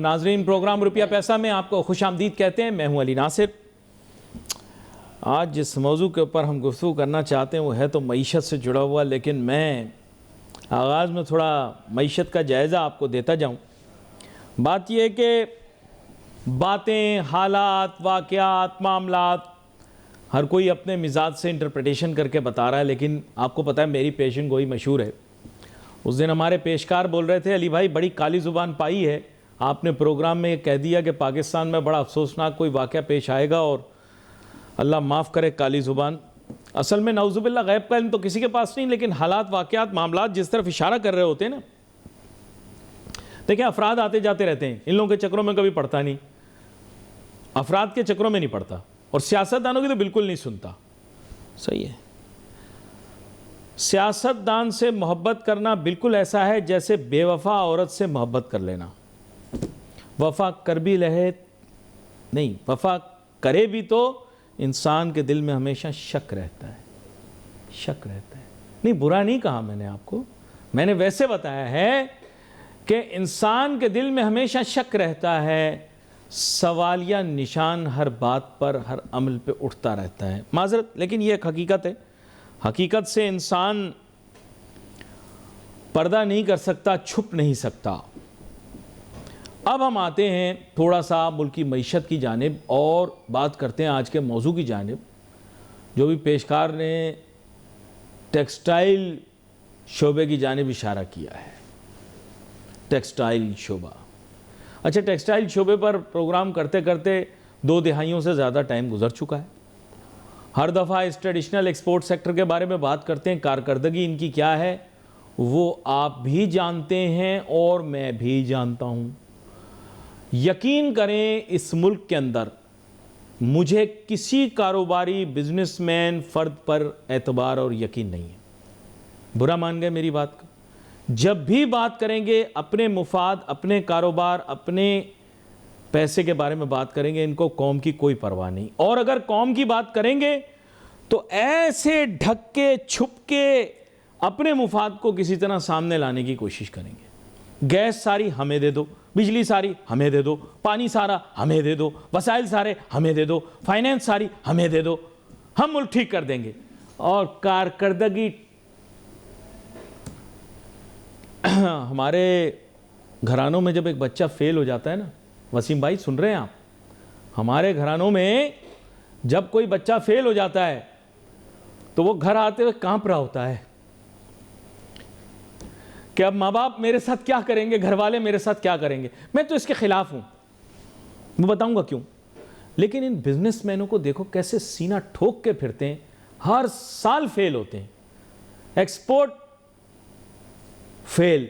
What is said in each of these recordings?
नाजरीन, प्रोग्राम रुपया पैसा में आपको खुशामदीद कहते हैं। मैं हूं अली नासिर। आज जिस मौजू के ऊपर हम गुफ्तगू करना चाहते हैं वो है तो मईशत से जुड़ा हुआ, लेकिन मैं आगाज़ में थोड़ा मईशत का जायज़ा आपको देता जाऊं। बात यह है कि बातें, हालात, वाक़यात, मामलात हर कोई अपने मिजाज से इंटरप्रिटेशन करके बता रहा है, लेकिन आपको पता है मेरी पेशन गोई मशहूर है। उस दिन हमारे पेशकार बोल रहे थे, अली भाई बड़ी काली ज़ुबान पाई है आपने, प्रोग्राम में कह दिया कि पाकिस्तान में बड़ा अफसोसनाक कोई वाक़या पेश आएगा और अल्लाह माफ़ करे काली ज़ुबान। असल में नाउज़ुबिल्लाह गैब का इल्म तो किसी के पास नहीं, लेकिन हालात, वाक़यात, मामलात जिस तरफ इशारा कर रहे होते हैं ना, देखिए अफराद आते जाते रहते हैं, इन लोगों के चक्रों में कभी पड़ता नहीं, अफराद के चक्रों में नहीं पड़ता, और सियासतदानों की तो बिल्कुल नहीं सुनता। सही है, सियासतदान से मोहब्बत करना बिल्कुल ऐसा है जैसे बेवफा औरत से मोहब्बत कर लेना। वफा कर भी रहे नहीं, वफा करे भी तो इंसान के दिल में हमेशा शक रहता है, शक रहता है। नहीं, बुरा नहीं कहा मैंने आपको, मैंने वैसे बताया है कि इंसान के दिल में हमेशा शक रहता है, सवालिया निशान हर बात पर, हर अमल पे उठता रहता है। माजरत, लेकिन ये एक हकीकत है, हकीकत से इंसान पर्दा नहीं कर सकता, छुप नहीं सकता। अब हम आते हैं थोड़ा सा मुल्क की मईशत की जानिब और बात करते हैं आज के मौजू की जानिब। जो भी पेशकार ने टेक्सटाइल शोबे की जानिब इशारा किया है, टेक्सटाइल शोबा। अच्छा, टेक्सटाइल शोबे पर प्रोग्राम करते करते 2 दिहाइयों से ज़्यादा टाइम गुजर चुका है। हर दफ़ा इस ट्रेडिशनल एक्सपोर्ट सेक्टर के बारे में बात करते हैं, कारकर्दगी इनकी क्या है वो आप भी जानते हैं और मैं भी जानता हूँ। यकीन करें, इस मुल्क के अंदर मुझे किसी कारोबारी बिजनेसमैन फ़र्द पर एतबार और यकीन नहीं है। बुरा मान गए मेरी बात का। जब भी बात करेंगे अपने मुफाद, अपने कारोबार, अपने पैसे के बारे में बात करेंगे, इनको कौम की कोई परवाह नहीं। और अगर कौम की बात करेंगे तो ऐसे ढक के, छुप के अपने मुफाद को किसी तरह सामने लाने की कोशिश करेंगे। गैस सारी हमें दे दो, बिजली सारी हमें दे दो, पानी सारा हमें दे दो, वसाइल सारे हमें दे दो, फाइनेंस सारी हमें दे दो, हम मुल्क ठीक कर देंगे। और कारकर्दगी हमारे घरानों में जब एक बच्चा फेल हो जाता है ना, वसीम भाई सुन रहे हैं आप, हमारे घरानों में जब कोई बच्चा फेल हो जाता है तो वो घर आते हुए कांप रहा होता है कि अब माँ बाप मेरे साथ क्या करेंगे, घर वाले मेरे साथ क्या करेंगे। मैं तो इसके खिलाफ हूं, मैं बताऊंगा क्यों। लेकिन इन बिजनेसमैनों को देखो कैसे सीना ठोक के फिरते हैं, हर साल फेल होते हैं। एक्सपोर्ट फेल,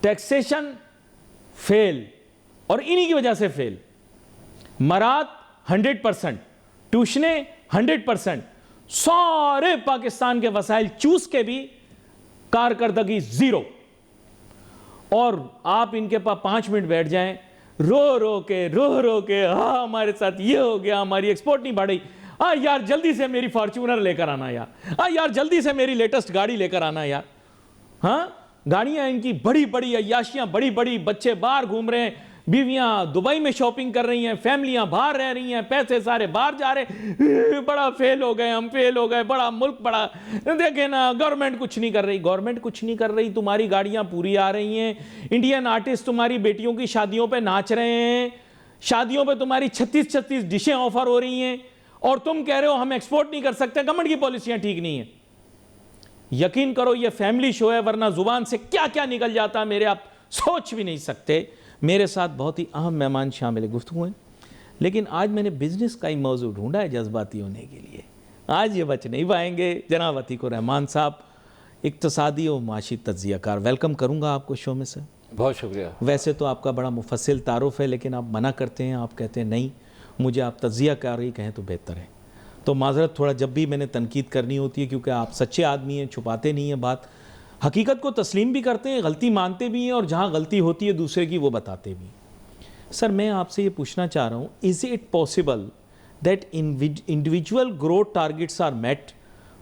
टैक्सेशन फेल, और इन्हीं की वजह से फेल। मरात 100%, ट्यूशनें 100%, सारे पाकिस्तान के वसाइल चूस के भी कारकर्दगी 0। और आप इनके पास 5 मिनट बैठ जाएं, रो रो के हाँ हमारे साथ ये हो गया, हमारी एक्सपोर्ट नहीं बढ़ी, यार जल्दी से मेरी फॉर्च्यूनर लेकर आना यार, यार जल्दी से मेरी लेटेस्ट गाड़ी लेकर आना यार। हाँ, गाड़ियां इनकी बड़ी बड़ी, अय्याशियां बड़ी बड़ी, बच्चे बाहर घूम रहे हैं, बीवियां दुबई में शॉपिंग कर रही हैं, फैमिलियां बाहर रह रही हैं, पैसे सारे बाहर जा रहे, बड़ा फेल हो गए, हम फेल हो गए, बड़ा मुल्क बड़ा, देखे ना गवर्नमेंट कुछ नहीं कर रही। गवर्नमेंट कुछ नहीं कर रही, तुम्हारी गाड़ियां पूरी आ रही हैं, इंडियन आर्टिस्ट तुम्हारी बेटियों की शादियों पे नाच रहे हैं, शादियों पे तुम्हारी 36 डिशें ऑफर हो रही हैं, और तुम कह रहे हो हम एक्सपोर्ट नहीं कर सकते, गवर्नमेंट की पॉलिसियां ठीक नहीं है। यकीन करो ये फैमिली शो है, वरना जुबान से क्या क्या निकल जाता मेरे, आप सोच भी नहीं सकते। मेरे साथ बहुत ही अहम मेहमान शामिल गुफ्तगू हैं, लेकिन आज मैंने बिजनेस का ही मौजू ढूंढा है जज्बाती होने के लिए। आज ये बच नहीं पाएंगे। जनाब अतीक रहमान साहब, इक्तसादी और माशी तज्जियाकार, वेलकम करूँगा आपको शो में सर। बहुत शुक्रिया। वैसे तो आपका बड़ा मुफस्सिल तारुफ है, लेकिन आप मना करते हैं, आप कहते हैं नहीं मुझे आप तज्जियाकारी कहें तो बेहतर है। तो माजरत, थोड़ा जब भी मैंने तनकीद करनी होती है, क्योंकि आप सच्चे आदमी हैं, छुपाते नहीं हैं बात, हकीकत को तस्लीम भी करते हैं, गलती मानते भी हैं, और जहाँ गलती होती है दूसरे की वो बताते भी। सर मैं आपसे ये पूछना चाह रहा हूँ, is it possible that individual growth targets are met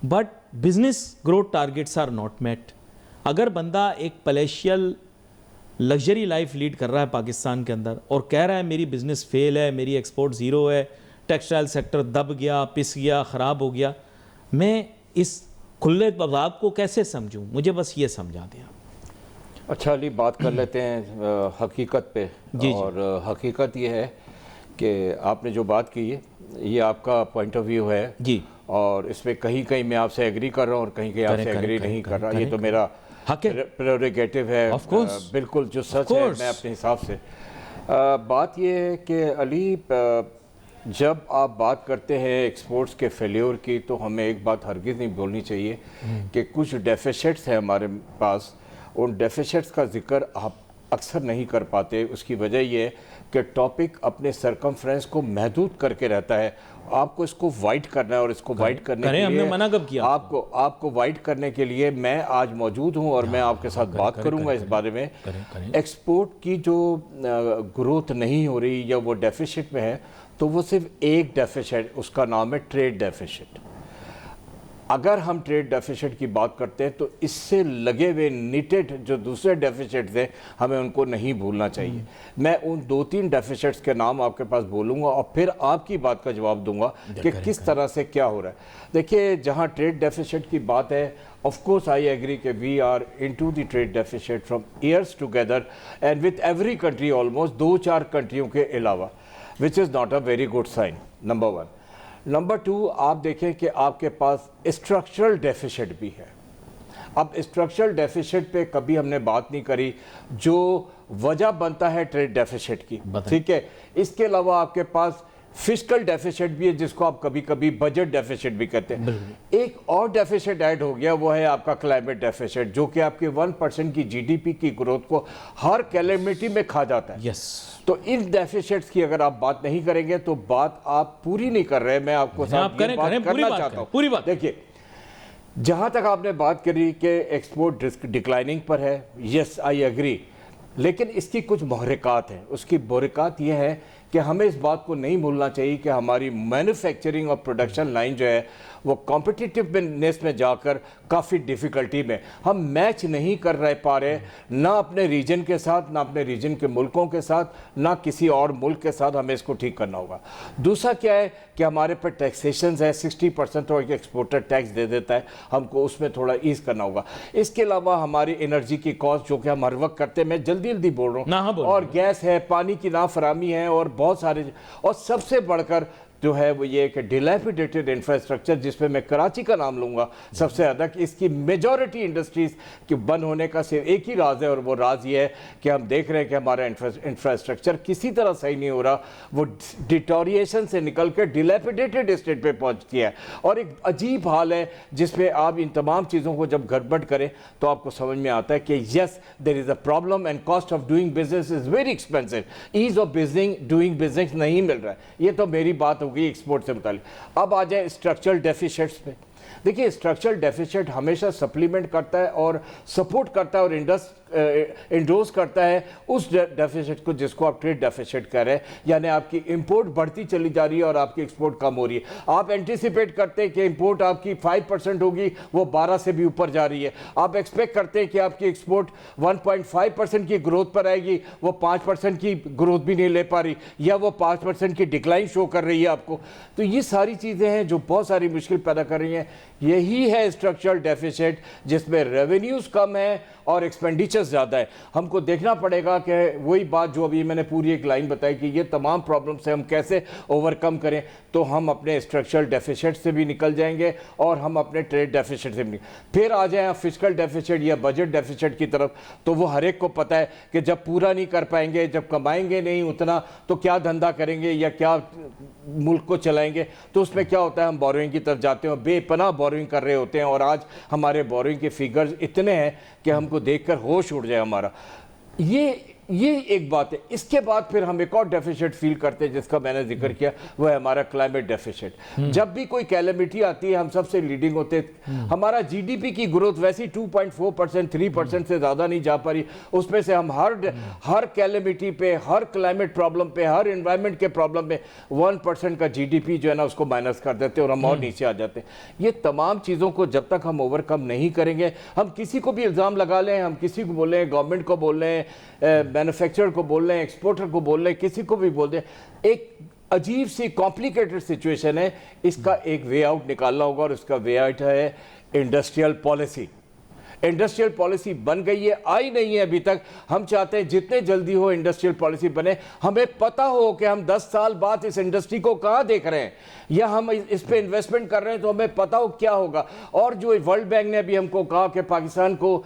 but business growth targets are not met? अगर बंदा एक पैलेशियल लग्जरी लाइफ लीड कर रहा है पाकिस्तान के अंदर और कह रहा है मेरी बिजनेस फेल है, मेरी एक्सपोर्ट ज़ीरो है, टेक्सटाइल सेक्टर दब गया, पिस गया, ख़राब हो गया, मैं इस खुले बाब को कैसे समझूं? मुझे बस ये समझा दें। अच्छा अली, बात कर लेते हैं हकीकत पे। जी और हकीकत ये है कि आपने जो बात की है ये आपका पॉइंट ऑफ व्यू है जी, और इसमें कहीं कहीं मैं आपसे एग्री कर रहा हूँ और कहीं कहीं आपसे एग्री नहीं कर रहा। ये तो मेरा हक है, प्रेरोगेटिव है। ऑफ कोर्स, बिल्कुल जो सच है मैं अपने हिसाब से। बात ये है कि अली, जब आप बात करते हैं एक्सपोर्ट्स के फेल्योर की तो हमें एक बात हरगिज़ नहीं भूलनी चाहिए कि कुछ डेफिसिट्स हैं हमारे पास। उन डेफिसिट्स का जिक्र आप अक्सर नहीं कर पाते। उसकी वजह यह है कि टॉपिक अपने सरकमफ्रेंस को महदूद करके रहता है। आपको इसको वाइड करना है और इसको वाइड करने के लिए हमने मना कब किया? आपको वाइड करने के लिए मैं आज मौजूद हूं और मैं आपके साथ बात करूंगा इस बारे में। एक्सपोर्ट की जो ग्रोथ नहीं हो रही या वो डेफिसिट में है तो वो सिर्फ एक डेफिसिट, उसका नाम है ट्रेड डेफिसिट। अगर हम ट्रेड डेफिसिट की बात करते हैं तो इससे लगे हुए निटेड जो दूसरे डेफिसिट्स हैं हमें उनको नहीं भूलना चाहिए। मैं उन 2-3 डेफिसिट्स के नाम आपके पास बोलूँगा और फिर आपकी बात का जवाब दूंगा कि किस तरह से क्या हो रहा है। देखिए, जहाँ ट्रेड डेफिसिट की बात है, ऑफ कोर्स आई एग्री कि we are into the trade deficit from years together and with every country, almost 2-4 कंट्रियों के अलावा, which is not a very good sign, number 1। Number 2, आप देखें कि आपके पास स्ट्रक्चरल डेफिसिट भी है। अब स्ट्रक्चरल डेफिसिट पे कभी हमने बात नहीं करी जो वजह बनता है ट्रेड डेफिसिट की, ठीक है। इसके अलावा आपके पास फिस्कल डेफिसिट भी है जिसको आप कभी कभी बजट डेफिसिट भी कहते हैं। एक और डेफिसिट ऐड हो गया, वो है आपका क्लाइमेट डेफिसिट, जो कि आपके 1% की जीडीपी की ग्रोथ को हर कैलेमिटी में खा जाता है। तो इन डेफिसिट्स की अगर आप बात नहीं करेंगे तो बात आप पूरी नहीं कर रहे। मैं आपको साथ ये बात करना चाहता हूं। पूरी बात देखिए, जहां तक आपने बात करी कि एक्सपोर्ट डिक्लाइनिंग पर है, यस आई एग्री, लेकिन इसकी कुछ महरक़ात हैं। उसकी महरक़ात यह है कि हमें इस बात को नहीं भूलना चाहिए कि हमारी मैन्युफैक्चरिंग और प्रोडक्शन लाइन जो है वो कॉम्पिटिटिवनेस में जाकर काफ़ी डिफ़िकल्टी में हम मैच नहीं कर पा रहे, ना अपने रीजन के साथ, ना अपने रीजन के मुल्कों के साथ, ना किसी और मुल्क के साथ। हमें इसको ठीक करना होगा। दूसरा क्या है कि हमारे पर टैक्सेशन है, 60% तो एक एक्सपोर्टर टैक्स दे देता है, हमको उसमें थोड़ा ईज करना होगा। इसके अलावा हमारी एनर्जी की कॉस्ट जो कि हम हर वक्त करते हैं, मैं जल्दी जल्दी बोल रहा हूँ, और गैस है, पानी की नाफरामी है और बहुत सारे, और सबसे बढ़कर जो है वो ये कि डिलैपिडेटेड इंफ्रास्ट्रक्चर, जिसमें मैं कराची का नाम लूँगा सबसे ज़्यादा, कि इसकी मेजॉरिटी इंडस्ट्रीज़ के बंद होने का सिर्फ एक ही राज है और वो राज ये है कि हम देख रहे हैं कि हमारा इंफ्रास्ट्रक्चर किसी तरह सही नहीं हो रहा। वो डिटोरिएशन से निकल कर डिलैपिडेटेड स्टेट पे पहुँच गया है और एक अजीब हाल है जिसमें आप इन तमाम चीज़ों को जब गड़बड़ करें तो आपको समझ में आता है कि yes there is a problem and cost of doing business is very expensive. Ease of doing business नहीं मिल रहा है। ये तो मेरी बात होगी एक्सपोर्ट से मुताल्लिक। अब आ जाए स्ट्रक्चरल डेफिसिट्स पे। देखिए, स्ट्रक्चरल डेफिसिट हमेशा सप्लीमेंट करता है और सपोर्ट करता है और इंडोर्स करता है उस डेफिसिट को जिसको आप ट्रेड डेफिसिट कह रहे हैं, यानी आपकी इंपोर्ट बढ़ती चली जा रही है और आपकी एक्सपोर्ट कम हो रही है। आप एंटिसिपेट करते हैं कि इंपोर्ट आपकी 5% होगी, वो 12 से भी ऊपर जा रही है। आप एक्सपेक्ट करते हैं कि आपकी एक्सपोर्ट 1.5% की ग्रोथ पर आएगी, वो 5% की ग्रोथ भी नहीं ले पा रही, या वो 5% की डिक्लाइन शो कर रही है आपको। तो ये सारी चीज़ें हैं जो बहुत सारी मुश्किल पैदा कर रही हैं। यही है स्ट्रक्चरल डेफिसिट, जिसमें रेवेन्यूज कम है और एक्सपेंडिचर्स ज़्यादा है। हमको देखना पड़ेगा कि वही बात जो अभी मैंने पूरी एक लाइन बताई कि ये तमाम प्रॉब्लम से हम कैसे ओवरकम करें, तो हम अपने स्ट्रक्चरल डेफिसिट से भी निकल जाएंगे और हम अपने ट्रेड डेफिसिट से भी फिर आ जाएं फिजिकल डेफिसिट या बजट डेफिसिट की तरफ। तो वो हर एक को पता है कि जब पूरा नहीं कर पाएंगे, जब कमाएंगे नहीं उतना, तो क्या धंधा करेंगे या क्या मुल्क को चलाएंगे। तो उसमें क्या होता है, हम बोरोइंग की तरफ जाते हैं और बेपनाह बोरोइंग कर रहे होते हैं और आज हमारे बोरोइंग के फिगर्स इतने हैं कि हमको देखकर होश उड़ जाए हमारा। ये ये एक बात है। इसके बाद फिर हम एक और डेफिसिट फील करते हैं जिसका मैंने जिक्र किया, वो है हमारा क्लाइमेट डेफिसिट। जब भी कोई कैलेमिटी आती है हम सबसे लीडिंग होते हैं। हमारा जीडीपी की ग्रोथ वैसी 2.4%, 3% से ज्यादा नहीं जा पा रही। उसमें से हम हर कैलेमिटी पे, हर क्लाइमेट प्रॉब्लम पे, हर एनवायरमेंट के प्रॉब्लम में 1% का जीडीपी जो है ना उसको माइनस कर देते हैं और हम और नीचे आ जाते हैं। ये तमाम चीजों को जब तक हम ओवरकम नहीं करेंगे, हम किसी को भी इल्जाम लगा लें, हम किसी को बोल लें, गवर्नमेंट को बोल लें, मैन्युफैक्चरर को बोल लें, एक्सपोर्टर को बोल लें, किसी को भी बोल दें, एक अजीब सी कॉम्प्लिकेटेड सिचुएशन है। इसका एक वे आउट निकालना होगा और उसका वे आउट है इंडस्ट्रियल पॉलिसी। इंडस्ट्रियल पॉलिसी बन गई है, आई नहीं है अभी तक। हम चाहते हैं जितने जल्दी हो इंडस्ट्रियल पॉलिसी बने। हमें पता हो कि हम 10 साल बाद इस इंडस्ट्री को कहाँ देख रहे हैं, या हम इस पे इन्वेस्टमेंट कर रहे हैं तो हमें पता हो क्या होगा। और जो वर्ल्ड बैंक ने अभी हमको कहा कि पाकिस्तान को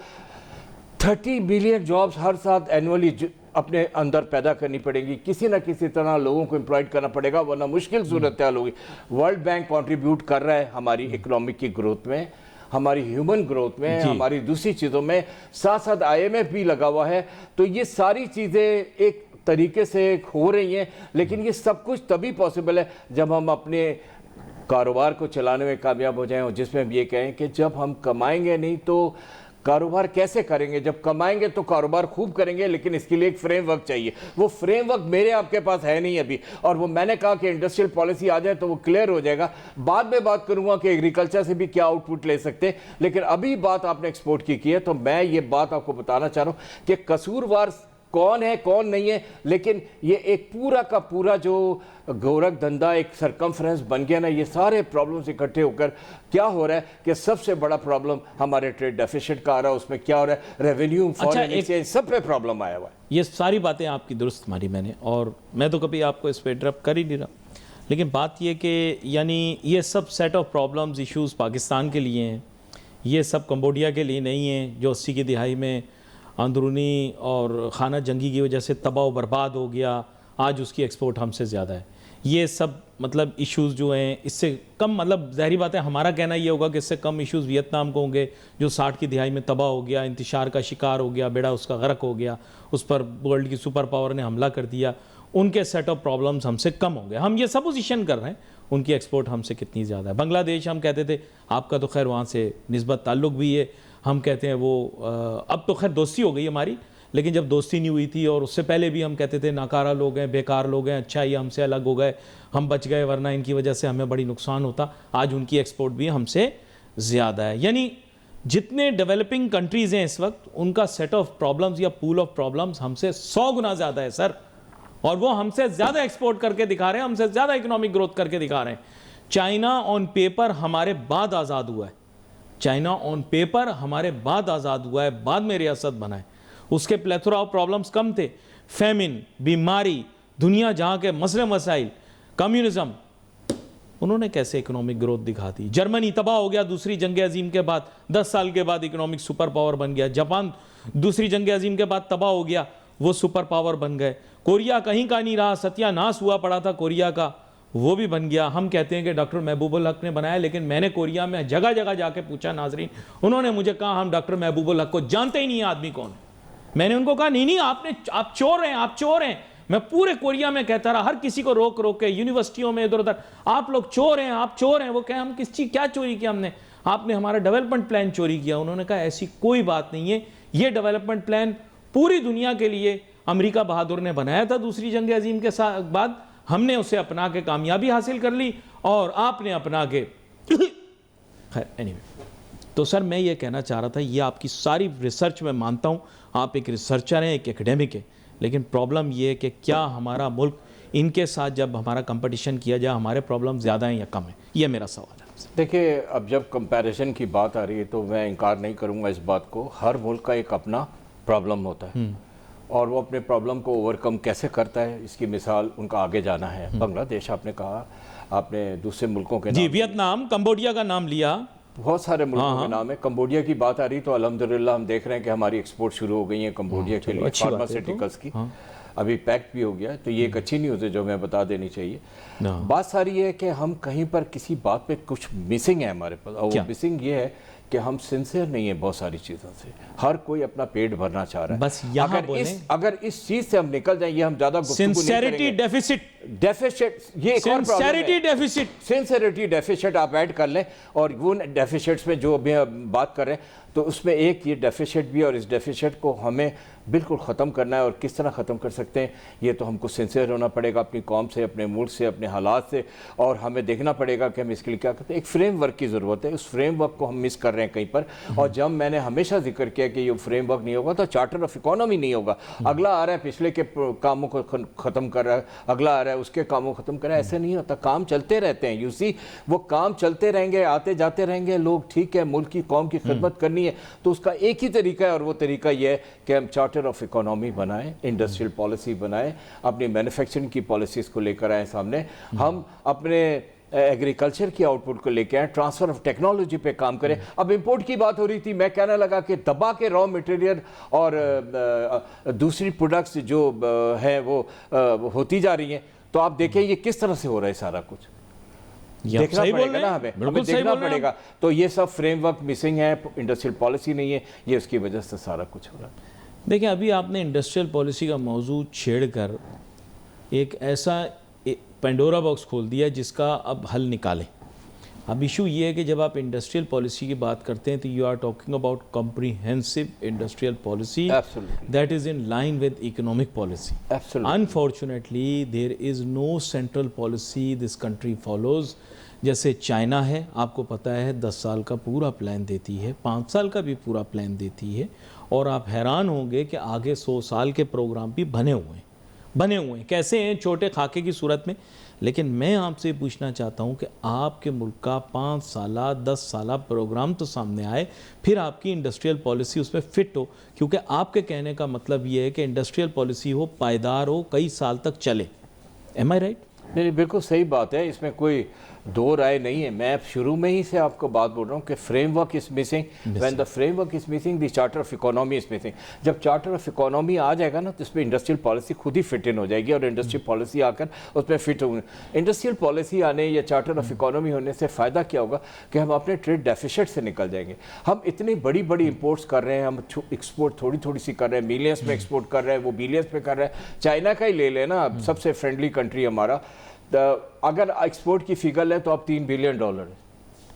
30 मिलियन जॉब्स हर साल एनुअली अपने अंदर पैदा करनी पड़ेगी, किसी ना किसी तरह लोगों को एम्प्लॉयड करना पड़ेगा, वरना मुश्किल सूरत हाल होगी। वर्ल्ड बैंक कंट्रीब्यूट कर रहा है हमारी इकोनॉमिक की ग्रोथ में, हमारी ह्यूमन ग्रोथ में, हमारी दूसरी चीज़ों में, साथ साथ IMF भी लगा हुआ है। तो ये सारी चीज़ें एक तरीके से हो रही हैं, लेकिन ये सब कुछ तभी पॉसिबल है जब हम अपने कारोबार को चलाने में कामयाब हो जाएं, और जिसमें हम ये कहें कि जब हम कमाएंगे नहीं तो कारोबार कैसे करेंगे। जब कमाएंगे तो कारोबार खूब करेंगे, लेकिन इसके लिए एक फ्रेमवर्क चाहिए। वो फ्रेमवर्क मेरे आपके पास है नहीं अभी, और वो मैंने कहा कि इंडस्ट्रियल पॉलिसी आ जाए तो वो क्लियर हो जाएगा। बाद में बात करूंगा कि एग्रीकल्चर से भी क्या आउटपुट ले सकते हैं, लेकिन अभी बात आपने एक्सपोर्ट की है तो मैं ये बात आपको बताना चाह रहा हूँ कि कसूरवार कौन है कौन नहीं है, लेकिन ये एक पूरा का पूरा जो गोरख धंधा एक सरकमफ्रेंस बन गया ना, ये सारे प्रॉब्लम्स इकट्ठे होकर क्या हो रहा है कि सबसे बड़ा प्रॉब्लम हमारे ट्रेड डेफिसिट का आ रहा है। उसमें क्या हो रहा है, रेवेन्यू, फॉरेन एक्सचेंज, सब पे प्रॉब्लम आया हुआ है। ये सारी बातें आपकी दुरुस्त मारी मैंने, और मैं तो कभी आपको इस पर इंटरप्ट कर ही नहीं रहा, लेकिन बात ये कि यानी ये सब set of problems issues Pakistan के लिए हैं, ये सब कंबोडिया के लिए नहीं है जो 80 की दिहाई में अंदरूनी और खाना जंगी की वजह से तबाह बर्बाद हो गया। आज उसकी एक्सपोर्ट हमसे ज़्यादा है। ये सब मतलब इश्यूज़ जो हैं इससे कम, मतलब ज़ाहिरी बात है हमारा कहना ये होगा कि इससे कम इश्यूज़ वियतनाम को होंगे जो 60 की दिहाई में तबाह हो गया, इंतशार का शिकार हो गया, बेड़ा उसका गर्क हो गया, उस पर वर्ल्ड की सुपर पावर ने हमला कर दिया। उनके सेट ऑफ प्रॉब्लम्स हमसे कम होंगे। हम ये सपोजिशन कर रहे हैं, उनकी एक्सपोर्ट हमसे कितनी ज़्यादा है। बांग्लादेश हम कहते थे, आपका तो खैर वहाँ से निस्बत ताल्लुक़ भी है, हम कहते हैं वो अब तो खैर दोस्ती हो गई हमारी, लेकिन जब दोस्ती नहीं हुई थी और उससे पहले भी हम कहते थे नाकारा लोग हैं, बेकार लोग हैं, अच्छा ये हमसे अलग हो गए, हम बच गए, वरना इनकी वजह से हमें बड़ी नुकसान होता। आज उनकी एक्सपोर्ट भी हमसे ज़्यादा है। यानी जितने डेवलपिंग कंट्रीज़ हैं इस वक्त, उनका सेट ऑफ प्रॉब्लम्स या पूल ऑफ प्रॉब्लम्स हमसे 100 गुना ज़्यादा है सर, और वो हमसे ज़्यादा एक्सपोर्ट करके दिखा रहे हैं, हमसे ज़्यादा इकोनॉमिक ग्रोथ करके दिखा रहे हैं। चाइना ऑन पेपर हमारे बाद आज़ाद हुआ है, चाइना ऑन पेपर हमारे बाद आज़ाद हुआ है, बाद में रियासत बना है। उसके प्लेथोरा ऑफ प्रॉब्लम्स कम थे, फेमिन, बीमारी, दुनिया जहाँ के मसले मसाइल, कम्युनिज्म, उन्होंने कैसे इकोनॉमिक ग्रोथ दिखा दी। जर्मनी तबाह हो गया दूसरी जंग अजीम के बाद, 10 साल के बाद इकोनॉमिक सुपर पावर बन गया। जापान दूसरी जंग अजीम के बाद तबाह हो गया, वो सुपर पावर बन गए। कोरिया कहीं का नहीं रहा, सत्यानाश हुआ पड़ा था कोरिया का, वो भी बन गया। हम कहते हैं कि डॉक्टर महबूबुल हक ने बनाया, लेकिन मैंने कोरिया में जगह जगह जाके पूछा नाजरीन, उन्होंने मुझे कहा हम डॉक्टर महबूबुल हक को जानते ही नहीं है, आदमी कौन है। मैंने उनको कहा नहीं आप चोर हैं, आप चोर हैं। मैं पूरे कोरिया में कहता रहा, हर किसी को रोक रोक के, यूनिवर्सिटियों में इधर उधर, आप लोग चोर हैं, आप चोर हैं। वो कहे हम किस चीज़ क्या चोरी किया हमने, आपने हमारा डेवलपमेंट प्लान चोरी किया। उन्होंने कहा ऐसी कोई बात नहीं है, ये डेवलपमेंट प्लान पूरी दुनिया के लिए अमेरिका बहादुर ने बनाया था दूसरी जंग अजीम के बाद, हमने उसे अपना के कामयाबी हासिल कर ली और आपने अपना के खैर एनीवे। तो सर मैं ये कहना चाह रहा था, ये आपकी सारी रिसर्च मैं मानता हूँ, आप एक रिसर्चर हैं, एक एकेडमिक है, लेकिन प्रॉब्लम ये है कि क्या हमारा मुल्क इनके साथ जब हमारा कंपटीशन किया जाए, हमारे प्रॉब्लम ज़्यादा हैं या कम है, ये मेरा सवाल है। देखिए, अब जब कंपैरिजन की बात आ रही है तो मैं इनकार नहीं करूँगा इस बात को, हर मुल्क का एक अपना प्रॉब्लम होता है और वो अपने प्रॉब्लम को ओवरकम कैसे करता है, इसकी मिसाल उनका आगे जाना है। बांग्लादेश आपने कहा, आपने दूसरे मुल्कों के जी, वियतनाम, कंबोडिया का नाम लिया, बहुत सारे मुल्कों के नाम है। कंबोडिया की बात आ रही तो अल्हम्दुलिल्लाह हम देख रहे हैं कि हमारी एक्सपोर्ट शुरू हो गई है कंबोडिया के लिए, फार्मास्यूटिकल्स की। अभी पैक्ट भी हो गया, तो ये एक अच्छी न्यूज़ है जो मैं बता देनी चाहिए। बात सारी है कि हम कहीं पर किसी बात पे कुछ मिसिंग है हमारे पास, और वो मिसिंग ये है कि हम सिंसियर नहीं है बहुत सारी चीज़ों से। हर कोई अपना पेट भरना चाह रहा है। बस यहाँ अगर इस चीज़ से हम निकल जाए, ये हम ज़्यादा सिंसेरिटी डेफिसिट, ये एक और सिंसेरिटी डेफिसिट, सिंसियरिटी डेफिसिट आप ऐड कर लें, और वो डेफिसिट्स में जो अभी हम बात कर रहे हैं, तो उसमें एक ये डेफिसिट भी है, और इस डेफिसिट को हमें बिल्कुल ख़त्म करना है। और किस तरह ख़त्म कर सकते हैं, ये तो हमको सिंसियर होना पड़ेगा अपनी कौम से, अपने मुल्क से, अपने हालात से, और हमें देखना पड़ेगा कि हम इसके लिए क्या करते हैं। एक फ्रेमवर्क की ज़रूरत है, उस फ्रेमवर्क को हम मिस कर रहे हैं कहीं पर। और जब मैंने हमेशा जिक्र किया कि ये फ्रेमवर्क नहीं होगा तो चार्टर ऑफ इकोनॉमी नहीं होगा। अगला आ रहा है पिछले के कामों को ख़त्म कर रहा है, अगला आ रहा है उसके कामों को ख़त्म कर रहा है। ऐसे नहीं होता, काम चलते रहते हैं। यूसी वो काम चलते रहेंगे, आते जाते रहेंगे लोग। ठीक है, मुल्क की कौम की खिदमत करनी है तो उसका एक ही तरीका है, और वो तरीका ये है कि हम चार्टर ऑफ इकोनॉमी बनाएं, इंडस्ट्रियल पॉलिसी बनाएं, अपनी मैन्युफैक्चरिंग की पॉलिसीज़ को लेकर आए सामने। हम अपने एग्रीकल्चर की आउटपुट को लेकर आए, ट्रांसफ़र ऑफ टेक्नोलॉजी पे काम करें। अब इंपोर्ट की बात हो रही थी, मैं कहने लगा कि दबा के रॉ मटेरियल और दूसरी प्रोडक्ट्स जो है वो होती जा रही हैं। तो आप देखें ये किस तरह से हो रहा है सारा कुछ, देखना पड़ेगा ना, हमें देखना पड़ेगा। तो ये सब फ्रेमवर्क मिसिंग है, इंडस्ट्रियल पॉलिसी नहीं है, ये उसकी वजह से सारा कुछ हो रहा है। देखिए, अभी आपने इंडस्ट्रियल पॉलिसी का मौजू छेड़कर एक ऐसा पेंडोरा बॉक्स खोल दिया जिसका अब हल निकालें। अब इशू ये है कि जब आप इंडस्ट्रियल पॉलिसी की बात करते हैं तो you are talking about comprehensive industrial policy that is in line with economic policy. Unfortunately there is no central policy this country follows. जैसे चाइना है, आपको पता है 10 साल का पूरा प्लान देती है, 5 साल का भी पूरा प्लान देती है, और आप हैरान होंगे कि आगे 100 साल के प्रोग्राम भी बने हुए हैं। कैसे हैं? छोटे खाके की सूरत में। लेकिन मैं आपसे पूछना चाहता हूं कि आपके मुल्क का 5 साला 10 साला प्रोग्राम तो सामने आए, फिर आपकी इंडस्ट्रियल पॉलिसी उसमें फिट हो। क्योंकि आपके कहने का मतलब ये है कि इंडस्ट्रियल पॉलिसी हो, पायदार हो, कई साल तक चले। एम आई राइट? नहीं, बिल्कुल सही बात है, इसमें कोई दो राय नहीं है। मैं शुरू में ही से आपको बात बोल रहा हूँ कि framework is missing. When the framework is missing the charter of economy is missing. जब चार्टर ऑफ इकोनॉमी आ जाएगा ना तो इसमें इंडस्ट्रियल पॉलिसी खुद ही फिट इन हो जाएगी, और इंडस्ट्रियल पॉलिसी आकर उसमें फिट होगी। इंडस्ट्रियल पॉलिसी आने या चार्टर ऑफ इकोनॉमी होने से फ़ायदा क्या होगा कि हम अपने ट्रेड डेफिसिट से निकल जाएंगे। हम इतनी बड़ी बड़ी इंपोर्ट्स कर रहे हैं, हम एक्सपोर्ट थोड़ी थोड़ी सी कर रहे हैं, मिलियंस में एक्सपोर्ट कर रहे हैं, वो बिलियंस में कर रहे हैं। चाइना का ही ले लेना, सबसे फ्रेंडली कंट्री हमारा। अगर एक्सपोर्ट की फिगर है तो अब $3 बिलियन है।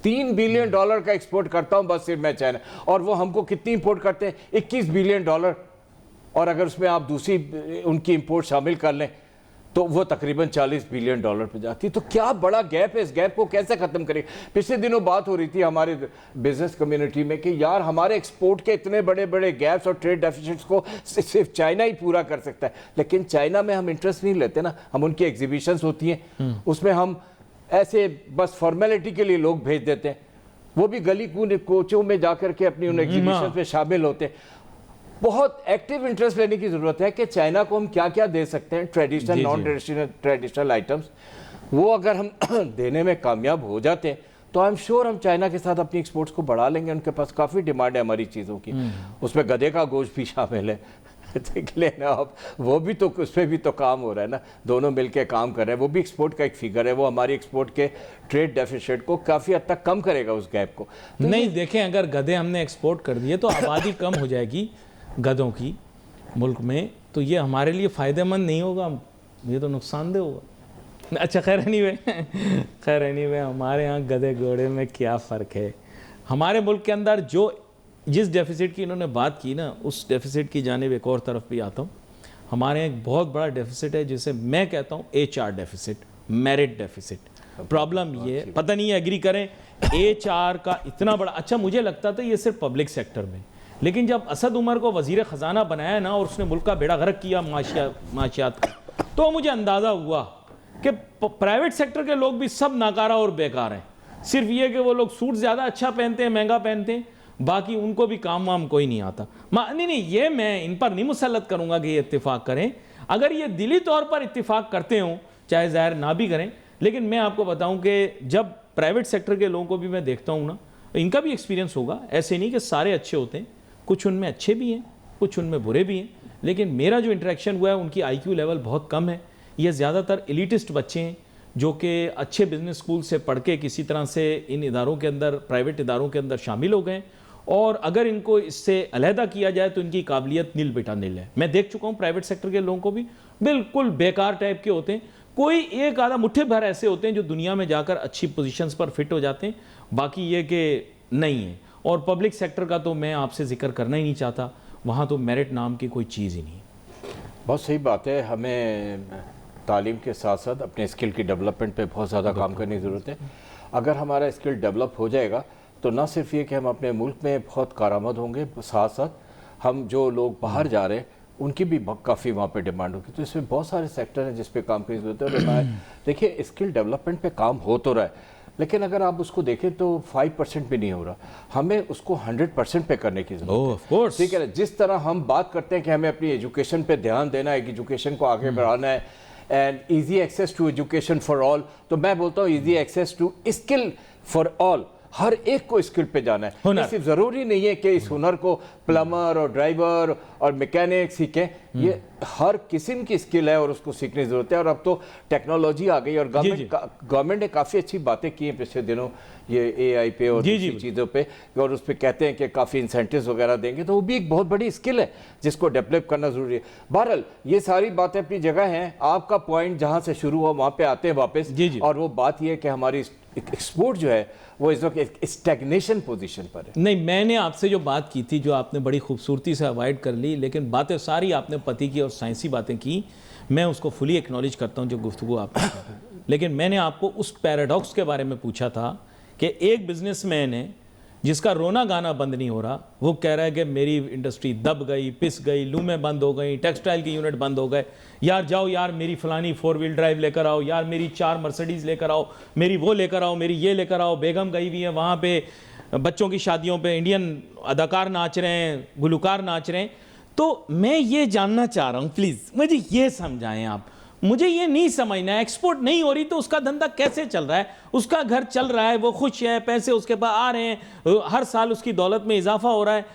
$3 बिलियन का एक्सपोर्ट करता हूं बस सिर्फ मैं चाइना, और वो हमको कितनी इंपोर्ट करते हैं? $21 बिलियन। और अगर उसमें आप दूसरी उनकी इंपोर्ट शामिल कर लें तो वो तकरीबन $40 बिलियन पे जाती है। तो क्या बड़ा गैप है, इस गैप को कैसे ख़त्म करें? पिछले दिनों बात हो रही थी हमारे बिजनेस कम्युनिटी में कि यार हमारे एक्सपोर्ट के इतने बड़े बड़े गैप्स और ट्रेड डेफिसिट्स को सिर्फ चाइना ही पूरा कर सकता है। लेकिन चाइना में हम इंटरेस्ट नहीं लेते ना, हम उनकी एग्जीबिशंस होती हैं उसमें हम ऐसे बस फॉर्मेलिटी के लिए लोग भेज देते हैं, वो भी गली कोचों में जाकर के अपनी उन एग्जीबिशंस में शामिल होते हैं। बहुत एक्टिव इंटरेस्ट लेने की जरूरत है कि चाइना को हम क्या क्या दे सकते हैं, ट्रेडिशनल नॉन ट्रेडिशनल आइटम्स। वो अगर हम देने में कामयाब हो जाते हैं तो आई एम श्योर हम चाइना के साथ अपनी एक्सपोर्ट्स को बढ़ा लेंगे। उनके पास काफ़ी डिमांड है हमारी चीज़ों की, उसमें गधे का गोश्त भी शामिल है देख लेना आप, वो भी तो उस पर भी तो काम हो रहा है ना, दोनों मिलके काम कर रहे हैं। वो भी एक्सपोर्ट का एक फिगर है, वो हमारी एक्सपोर्ट के ट्रेड डेफिसिट को काफ़ी हद तक कम करेगा, उस गैप को। तो नहीं देखें, अगर गधे हमने एक्सपोर्ट कर दिए तो आबादी कम हो जाएगी गधों की मुल्क में, तो ये हमारे लिए फ़ायदेमंद नहीं होगा, ये तो नुकसानदेह होगा। अच्छा खैर नहीं, हमारे यहाँ गधे घोड़े में क्या फ़र्क है? हमारे मुल्क के अंदर जिस डेफिसिट की इन्होंने बात की ना, उस डेफिसिट की जानिब एक और तरफ भी आता हूँ। हमारे यहाँ एक बहुत बड़ा डेफिसिट है जिसे मैं कहता हूँ HR deficit, merit deficit. Problem ये है, पता नहीं एग्री करें, HR का इतना बड़ा, अच्छा मुझे लगता था ये सिर्फ पब्लिक सेक्टर में, लेकिन जब असद उमर को वजीर ख़जाना बनाया ना और उसने मुल्क का बेड़ा गर्क किया माशियात का, तो मुझे अंदाज़ा हुआ कि प्राइवेट सेक्टर के लोग भी सब नाकारा और बेकार हैं। सिर्फ ये कि वो लोग सूट ज़्यादा अच्छा पहनते हैं, महंगा पहनते हैं, बाकी उनको भी काम वाम कोई नहीं आता। नहीं, ये मैं इन पर नहीं मुसल्लत करूँगा कि ये इत्तेफाक करें। अगर ये दिली तौर पर इत्तेफाक करते हों, चाहे ज़ाहिर ना भी करें, लेकिन मैं आपको बताऊँ कि जब प्राइवेट सेक्टर के लोगों को भी मैं देखता हूँ ना, इनका भी एक्सपीरियंस होगा। ऐसे नहीं कि सारे अच्छे होते हैं, कुछ उनमें अच्छे भी हैं, कुछ उनमें बुरे भी हैं, लेकिन मेरा जो इंटरेक्शन हुआ है उनकी IQ लेवल बहुत कम है। ये ज़्यादातर एलिटिस्ट बच्चे हैं जो कि अच्छे बिजनेस स्कूल से पढ़ के किसी तरह से इन इदारों के अंदर, प्राइवेट इदारों के अंदर शामिल हो गए, और अगर इनको इससे अलहदा किया जाए तो इनकी काबिलियत नील बेटा नील है। मैं देख चुका हूँ प्राइवेट सेक्टर के लोगों को भी बिल्कुल बेकार टाइप के होते हैं, कोई एक आधा मुट्ठे भर ऐसे होते हैं जो दुनिया में जाकर अच्छी पोजीशंस पर फिट हो जाते हैं, बाकी ये कि नहीं है। और पब्लिक सेक्टर का तो मैं आपसे जिक्र करना ही नहीं चाहता, वहाँ तो मेरिट नाम की कोई चीज़ ही नहीं। बहुत सही बात है, हमें तालीम के साथ साथ अपने स्किल की डेवलपमेंट पे बहुत ज़्यादा काम करने की ज़रूरत है। अगर हमारा स्किल डेवलप हो जाएगा तो ना सिर्फ ये कि हम अपने मुल्क में बहुत कारआमद होंगे, साथ साथ हम जो लोग बाहर जा रहे हैं उनकी भी काफ़ी वहाँ पे डिमांड होगी। तो इसमें बहुत सारे सेक्टर हैं जिस पे काम करने की ज़रूरत है। और देखिए स्किल डेवलपमेंट पे काम हो तो रहा है, लेकिन अगर आप उसको देखें तो 5% भी नहीं हो रहा, हमें उसको 100% पे करने की जरूरत है। ठीक है ना, जिस तरह हम बात करते हैं कि हमें अपनी एजुकेशन पे ध्यान देना है, एजुकेशन को आगे बढ़ाना है and easy access to education for all, तो मैं बोलता हूँ easy access to skill for all, हर एक को स्किल पे जाना है। ये सिर्फ जरूरी नहीं है कि इस हुनर को प्लम्बर और ड्राइवर और मैकेनिक सीखें, ये हर किस्म की स्किल है और उसको सीखने की जरूरत है। और अब तो टेक्नोलॉजी आ गई और गवर्नमेंट ने काफ़ी अच्छी बातें की हैं पिछले दिनों, ये AI पे और दूसरी चीज़ों पे, और उस पर कहते हैं कि काफ़ी इंसेंटिव्स वगैरह देंगे, तो वो भी एक बहुत बड़ी स्किल है जिसको डेवलप करना ज़रूरी है। बहरहाल ये सारी बातें अपनी जगह हैं, आपका पॉइंट जहाँ से शुरू हुआ वहाँ पे आते हैं वापस, और वो बात ये है कि हमारी एक्सपोर्ट जो है वो इस वक्त स्टैग्नेशन पोजीशन पर है। नहीं, मैंने आपसे जो बात की थी, जो आपने बड़ी खूबसूरती से अवॉइड कर ली, लेकिन बातें सारी आपने पति की और साइंसी बातें की, मैं उसको फुली एक्नॉलेज करता हूं जो गुफ्तगू आपने की। लेकिन मैंने आपको उस पैराडॉक्स के बारे में पूछा था कि एक बिजनेसमैन है जिसका रोना गाना बंद नहीं हो रहा, वो कह रहा है कि मेरी इंडस्ट्री दब गई, पिस गई, लूमें बंद हो गई, टेक्सटाइल के यूनिट बंद हो गए, यार जाओ यार मेरी फलानी 4 व्हील ड्राइव लेकर आओ, यार मेरी 4 मर्सिडीज़ लेकर आओ, मेरी वो लेकर आओ, मेरी ये लेकर आओ, बेगम गई हुई है वहाँ पे बच्चों की शादियों पे, इंडियन अदाकार नाच रहे हैं, गुलकार नाच रहे हैं। तो मैं ये जानना चाह रहा हूँ, प्लीज़ मुझे ये समझाएं आप, मुझे ये नहीं समझना, एक्सपोर्ट नहीं हो रही तो उसका धंधा कैसे चल रहा है, उसका घर चल रहा है, वो खुश है, पैसे उसके पास आ रहे हैं, हर साल उसकी दौलत में इजाफा हो रहा है,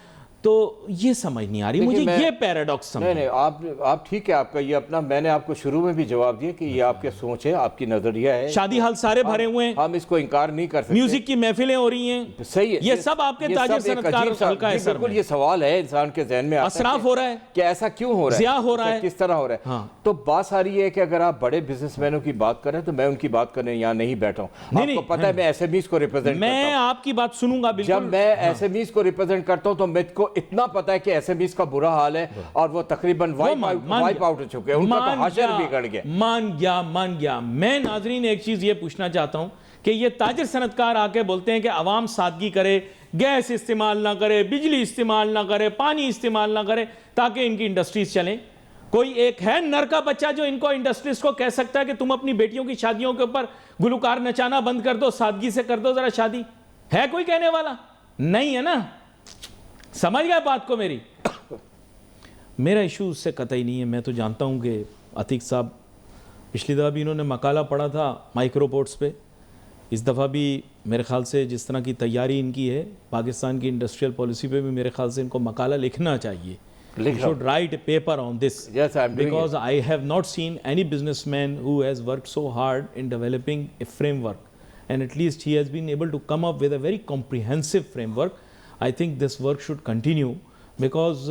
तो ये समझ नहीं आ रही मुझे, ये पैराडॉक्स समझ। नहीं आप ठीक है, आपका ये अपना, मैंने आपको शुरू में भी जवाब दिया कि ये आपकी सोच है, आपकी नजरिया है, शादी हाल सारे भरे हुए हैं, हम इसको इनकार नहीं कर सकते, म्यूजिक की महफिलें हो रही हैं, सही है, ये सब आपके ताजिर सनतकार का असर बिल्कुल। ये सवाल है इंसान के जहन में, असराफ हो रहा है कि ऐसा क्यों हो रहा है, ज़िया हो रहा है, किस तरह हो रहा है। तो बात सारी है कि अगर आप बड़े बिजनेसमैनों की बात करें तो मैं उनकी बात करने यहाँ नहीं बैठा हूँ, आपको पता है मैं एसएमईज को रिप्रेजेंट करता हूँ, मैं आपकी बात सुनूंगा बिल्कुल। जब मैं एसएमईज को रिप्रेजेंट करता हूँ तो मुझको इतना पता है कि एसएमईज का बुरा हाल है और वो तकरीबन वाइप आउट हो चुके हैं, उनका तो हाशर बिगड़ गया। मान गया। मैं नाजरीन एक चीज ये पूछना चाहता हूं कि ये ताजिर सनतकार आके बोलते हैं कि आवाम सादगी करे, गैस इस्तेमाल ना करे, बिजली इस्तेमाल ना करे, पानी इस्तेमाल ना करे, ताकि इनकी इंडस्ट्रीज चलें। कोई एक है नर का बच्चा जो इनको इंडस्ट्रीज को कह सकता है कि तुम अपनी बेटियों की शादियों के ऊपर गुलकार नचाना बंद कर दो, सादगी से कर दो जरा शादी? है कोई कहने वाला? नहीं है ना? समझ गया बात को मेरी? मेरा इशू उससे कतई नहीं है। मैं तो जानता हूं कि अतीक साहब पिछली दफ़ा भी इन्होंने मकाला पढ़ा था माइक्रोपोर्ट्स पे, इस दफ़ा भी मेरे ख्याल से जिस तरह की तैयारी इनकी है पाकिस्तान की इंडस्ट्रियल पॉलिसी पे भी मेरे ख्याल से इनको मकाला लिखना चाहिए। You should write a paper on this. Yes, I'm doing because it. I have not seen any businessman who has worked so hard in developing a framework, and at least he has been able to come up with a very comprehensive framework. I think this work should continue because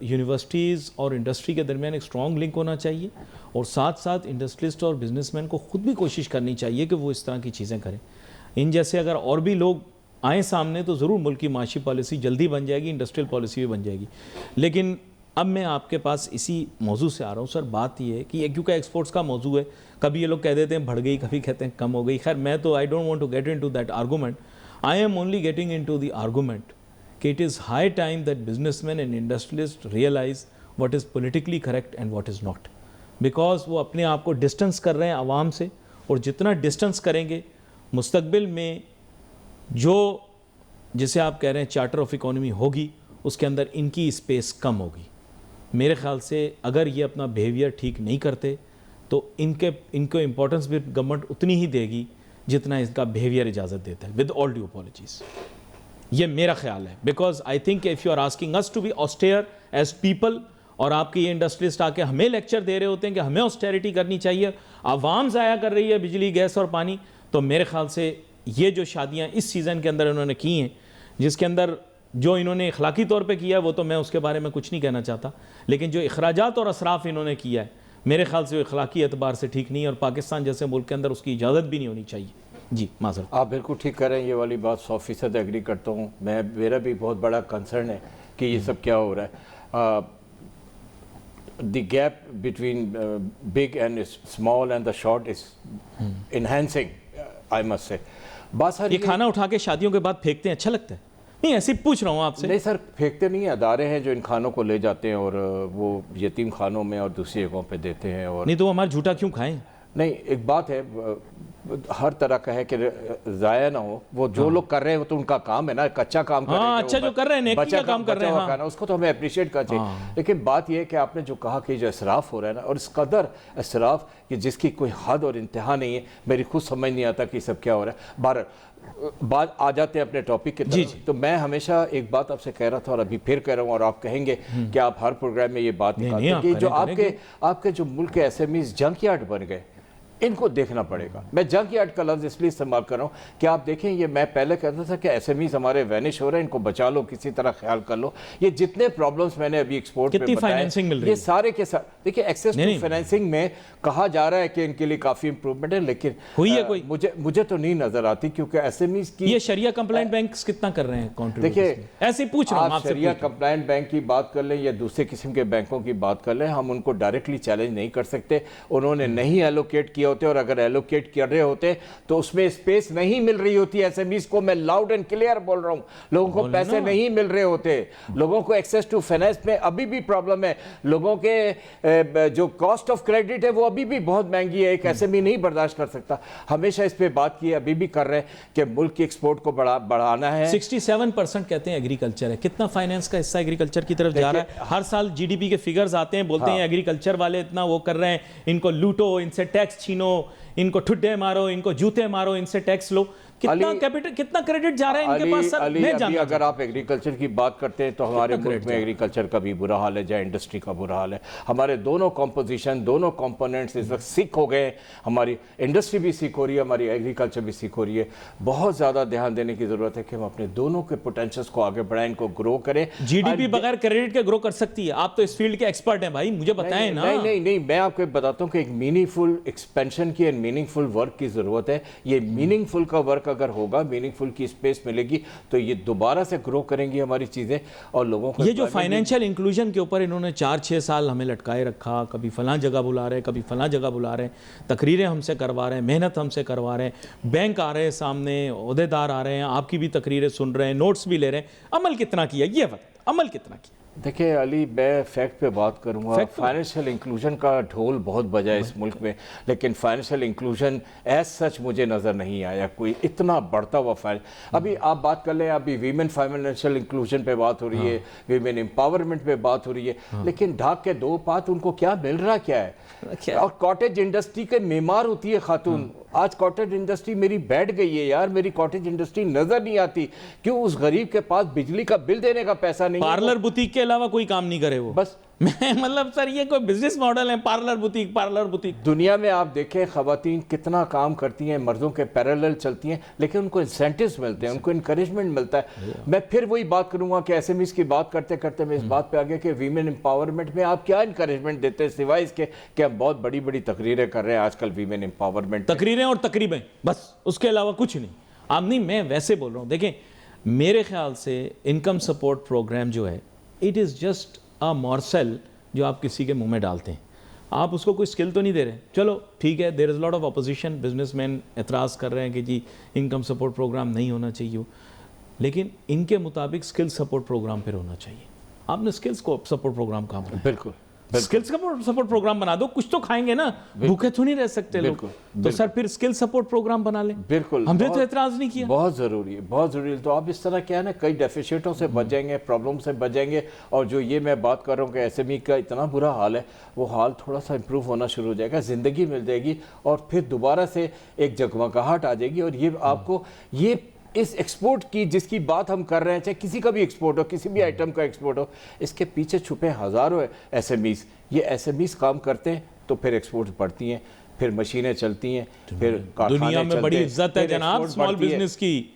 universities और industry के दरमियान एक strong link होना चाहिए, और साथ साथ industrialist और बिजनेसमैन को खुद भी कोशिश करनी चाहिए कि वो इस तरह की चीज़ें करें। इन जैसे अगर और भी लोग आए सामने तो ज़रूर मुल्क की माशी पॉलिसी जल्दी बन जाएगी, इंडस्ट्रियल पॉलिसी भी बन जाएगी। लेकिन अब मैं आपके पास इसी मौजू से आ रहा हूँ सर। बात ये है कि ये क्योंकि एक्सपोर्ट्स का मौजू है, कभी ये लोग कह देते हैं बढ़ गई, कभी कहते हैं कम हो गई। खैर मैं तो I don't want to get into that argument. I am only getting into the argument कि it is high time that businessman and industrialist realise what is politically correct and what is not, because वो अपने आप को distance कर रहे हैं आवाम से, और जितना डिस्टेंस करेंगे मुस्तकबिल में जो जिसे आप कह रहे हैं चार्टर ऑफ इकोनॉमी होगी, उसके अंदर इनकी स्पेस कम होगी। मेरे ख्याल से अगर ये अपना बिहेवियर ठीक नहीं करते तो इनको इम्पोर्टेंस भी गवर्नमेंट उतनी ही देगी जितना इसका बिहेवियर इजाज़त देता है, विद ऑल ड्यू अपॉलजीज। ये मेरा ख्याल है, because I think if you are asking us to be austere as people और आपके ये इंडस्ट्रियलिस्ट आके हमें लेक्चर दे रहे होते हैं कि हमें ऑस्टेरिटी करनी चाहिए, आवाम ज़ाया कर रही है बिजली, गैस और पानी, तो मेरे ख्याल से ये जो शादियाँ इस सीज़न के अंदर इन्होंने की हैं, जिसके अंदर जो इन्होंने अखलाकी तौर पे किया है वो तो मैं उसके बारे में कुछ नहीं कहना चाहता, लेकिन जो अखराजात और असराफ इन्होंने किया है मेरे ख्याल से वो अखलाकी एतबार से ठीक नहीं है, और पाकिस्तान जैसे मुल्क के अंदर उसकी इजाज़त भी नहीं होनी चाहिए। जी माजर, आप बिल्कुल ठीक कह रहे हैं, ये वाली बात 100% एग्री करता हूँ मैं। मेरा भी बहुत बड़ा कंसर्न है कि ये सब क्या हो रहा है। The gap between big and small and the short is enhancing, I must say. बात सर ये खाना उठा के शादियों के बाद फेंकते हैं, अच्छा लगता है? नहीं, ऐसे ही पूछ रहा हूँ आपसे। नहीं सर, फेंकते नहीं, अदारे हैं जो इन खानों को ले जाते हैं और वो यतीम खानों में और दूसरी जगहों पे देते हैं। और नहीं तो हमारा झूठा क्यों खाएं? नहीं, एक बात है, हर तरह का है कि ज़ाया ना हो, वो जो लोग कर रहे हैं वो तो उनका काम है ना, कच्चा काम कर रहे हैं, अच्छा जो कर रहे हैं, नेकी का काम कर रहे हैं, हाँ। उसको तो हमें अप्रिशिएट करना चाहिए। लेकिन बात यह है कि आपने जो कहा कि जो इसराफ हो रहा है ना, और इस कदर इसराफ कि जिसकी कोई हद और इंतहा नहीं है, मेरी खुद समझ नहीं आता कि सब क्या हो रहा है। बात आ जाते हैं अपने टॉपिक के तरफ। तो मैं हमेशा एक बात आपसे कह रहा था और अभी फिर कह रहा हूँ, और आप कहेंगे कि आप हर प्रोग्राम में ये बात निकालते हैं कि जो आपके जो मुल्क के एसएमईज जंक यार्ड बन गए, इनको देखना पड़ेगा। मैं जंक यार्ड का लफ्ज़ इसलिए इस्तेमाल कर रहा हूँ कि आप देखें, ये मैं पहले कहता था कि एसएमईज हमारे वैनिश हो रहे हैं, इनको बचा लो, किसी तरह ख्याल कर लो। ये जितने प्रॉब्लम्स मैंने अभी एक्सपोर्ट पे बताए, ये सारे के सारे, देखिए एक्सेस टू फाइनेंसिंग में कहा जा रहा है कि इनके लिए काफ़ी इंप्रूवमेंट है, लेकिन हुई है कोई? मुझे तो नहीं नजर आती, क्योंकि एसएमईज की ये शरिया कंप्लाइंट बैंक कितना कर रहे हैं कंट्रीब्यूट? देखिए, ऐसे पूछ रहा हूं आपसे, शरिया कंप्लाइंट बैंक की बात कर लें या दूसरे किस्म के बैंकों की बात कर लें, हम उनको डायरेक्टली चैलेंज नहीं कर सकते। उन्होंने नहीं एलोकेट किया होते, और अगर एलोकेट कर रहे होते तो उसमें स्पेस नहीं मिल रही होती एसएमईज को। मैं लाउड एंड क्लियर बोल रहा हूं, लोगों को पैसे नहीं मिल रहे होते, लोगों को एक्सेस टू फाइनेंस में अभी भी प्रॉब्लम है, लोगों के जो कॉस्ट ऑफ क्रेडिट है वो अभी भी बहुत महंगी है, एक एसएमई नहीं बर्दाश्त कर सकता। हमेशा इस पे बात की, अभी भी कर रहे हैं कि मुल्क की एक्सपोर्ट को बढ़ाना है। 67% कहते हैं एग्रीकल्चर है। कितना फाइनेंस का हिस्सा एग्रीकल्चर की तरफ जा रहा है? हर साल जीडीपी के फिगर्स आते हैं, बोलते हैं एग्रीकल्चर वाले इतना वो कर रहे हैं, इनको लूटो, इनसे टैक्स छीनो, इनको ठुड्डे मारो, इनको जूते मारो, इनसे टैक्स लो। कितना कैपिटल, कितना क्रेडिट जा रहा है इनके पास? सर मैं जानना, अगर आप एग्रीकल्चर की बात करते हैं तो हमारे मुल्क में एग्रीकल्चर का भी बुरा हाल है, जहाँ इंडस्ट्री का बुरा हाल है। हमारे दोनों कंपोजिशन, दोनों कंपोनेंट्स इस वक्त सिक हो गए। हमारी इंडस्ट्री भी सिक हो रही है, हमारी एग्रीकल्चर भी सिक हो रही है। बहुत ज़्यादा ध्यान देने की ज़रूरत है कि हम अपने दोनों के पोटेंशियल्स को आगे बढ़ाएं, इनको ग्रो करें। जीडीपी बगैर क्रेडिट के ग्रो कर सकती है? आप तो इस फील्ड के एक्सपर्ट हैं भाई, मुझे बताएं ना। नहीं, मैं आपको बताता हूँ कि एक मीनिंगफुल एक्सपेंशन की एंड मीनिंगफुल वर्क की ज़रूरत है। ये मीनिंगफुल का वर्क अगर होगा, मीनिंगफुल की स्पेस मिलेगी, तो ये दोबारा से ग्रो करेंगी हमारी चीज़ें और लोगों को। ये जो फाइनेंशियल इंक्लूजन के ऊपर इन्होंने 4-6 साल हमें लटकाए रखा, कभी फलां जगह बुला रहे, कभी फलां जगह बुला रहे, तकरीरें हमसे करवा रहे हैं, मेहनत हमसे करवा रहे हैं, बैंक आ रहे हैं सामने, ओहदेदार आ रहे हैं, आपकी भी तकरीरें सुन रहे हैं, नोट्स भी ले रहे हैं, अमल कितना किया? ये वक्त अमल कितना किया? देखिए अली, मैं फैक्ट पे बात करूंगा। फाइनेंशियल इंक्लूजन का ढोल बहुत बजा है इस मुल्क में, लेकिन फाइनेंशियल इंक्लूजन एज सच मुझे नज़र नहीं आया कोई इतना बढ़ता हुआ अभी आप बात कर लें, अभी वीमेन फाइनेंशियल इंक्लूजन पे बात हो रही है, वीमेन एम्पावरमेंट पे बात हो रही है, लेकिन ढाक के दो पात उनको क्या मिल रहा क्या है? और कॉटेज इंडस्ट्री के मेमार होती है खातून। आज कॉटेज इंडस्ट्री मेरी बैठ गई है यार, मेरी कॉटेज इंडस्ट्री नजर नहीं आती। क्यों? उस गरीब के पास बिजली का बिल देने का पैसा नहीं है। पार्लर बुटीक के अलावा कोई काम नहीं करे वो, बस मैं मतलब सर ये कोई बिजनेस मॉडल है? Parlour boutique. दुनिया में आप देखें खवातीन कितना काम करती हैं, मर्दों के पैरेलल चलती हैं, लेकिन उनको इंसेंटिव्स मिलते हैं, उनको इंकरेजमेंट मिलता है। मैं फिर वही बात करूंगा कि एसएमईज की बात करते करते मैं इस बात पे आ गया कि वीमेन एम्पावरमेंट में आप क्या इंकरेजमेंट देते हैं, सिवाय इसके कि हम बहुत बड़ी बड़ी तकरीरें कर रहे हैं आजकल वीमेन एम्पावरमेंट, तकरीरें और तकरीबें, बस उसके अलावा कुछ नहीं। आप नहीं, मैं वैसे बोल रहा हूँ। देखें, मेरे ख्याल से इनकम सपोर्ट प्रोग्राम जो है, इट इज़ जस्ट अ मॉर्सेल जो आप किसी के मुंह में डालते हैं। आप उसको कोई स्किल तो नहीं दे रहे। चलो ठीक है, there is lot of opposition, businessman एतराज़ कर रहे हैं कि जी इनकम सपोर्ट प्रोग्राम नहीं होना चाहिए, लेकिन इनके मुताबिक स्किल सपोर्ट प्रोग्राम फिर होना चाहिए। आपने स्किल्स को सपोर्ट प्रोग्राम कहाँ बनाया? बिल्कुल, स्किल्स सपोर्ट प्रोग्राम बना दो, कुछ तो खाएंगे ना, भूखे तो नहीं रह सकते लोग। तो सर फिर स्किल सपोर्ट प्रोग्राम बना लें। बिल्कुल, हमने तो एतराज नहीं किया। बहुत जरूरी है, बहुत जरूरी है। तो आप इस तरह क्या है ना, कई डेफिशिएटों से बच जाएंगे, प्रॉब्लम से बच जाएंगे। और जो ये मैं बात कर रहा हूँ कि एसएमई का इतना बुरा हाल है, वो हाल थोड़ा सा इंप्रूव होना शुरू हो जाएगा, जिंदगी मिल जाएगी और फिर दोबारा से एक जगमगाहट आ जाएगी। और ये आपको ये इस एक्सपोर्ट की जिसकी बात हम कर रहे हैं, चाहे किसी का भी एक्सपोर्ट हो, किसी भी आइटम का एक्सपोर्ट हो, इसके पीछे छुपे हज़ारों एसएमईज। ये एसएमईज काम करते हैं तो फिर एक्सपोर्ट बढ़ती हैं, फिर मशीनें चलती हैं, फिर कारखाने दुनिया में चलते बड़ी हैं, इज्जत है फिर जनाब export स्मॉल बढ़ती है। बिजनेस की।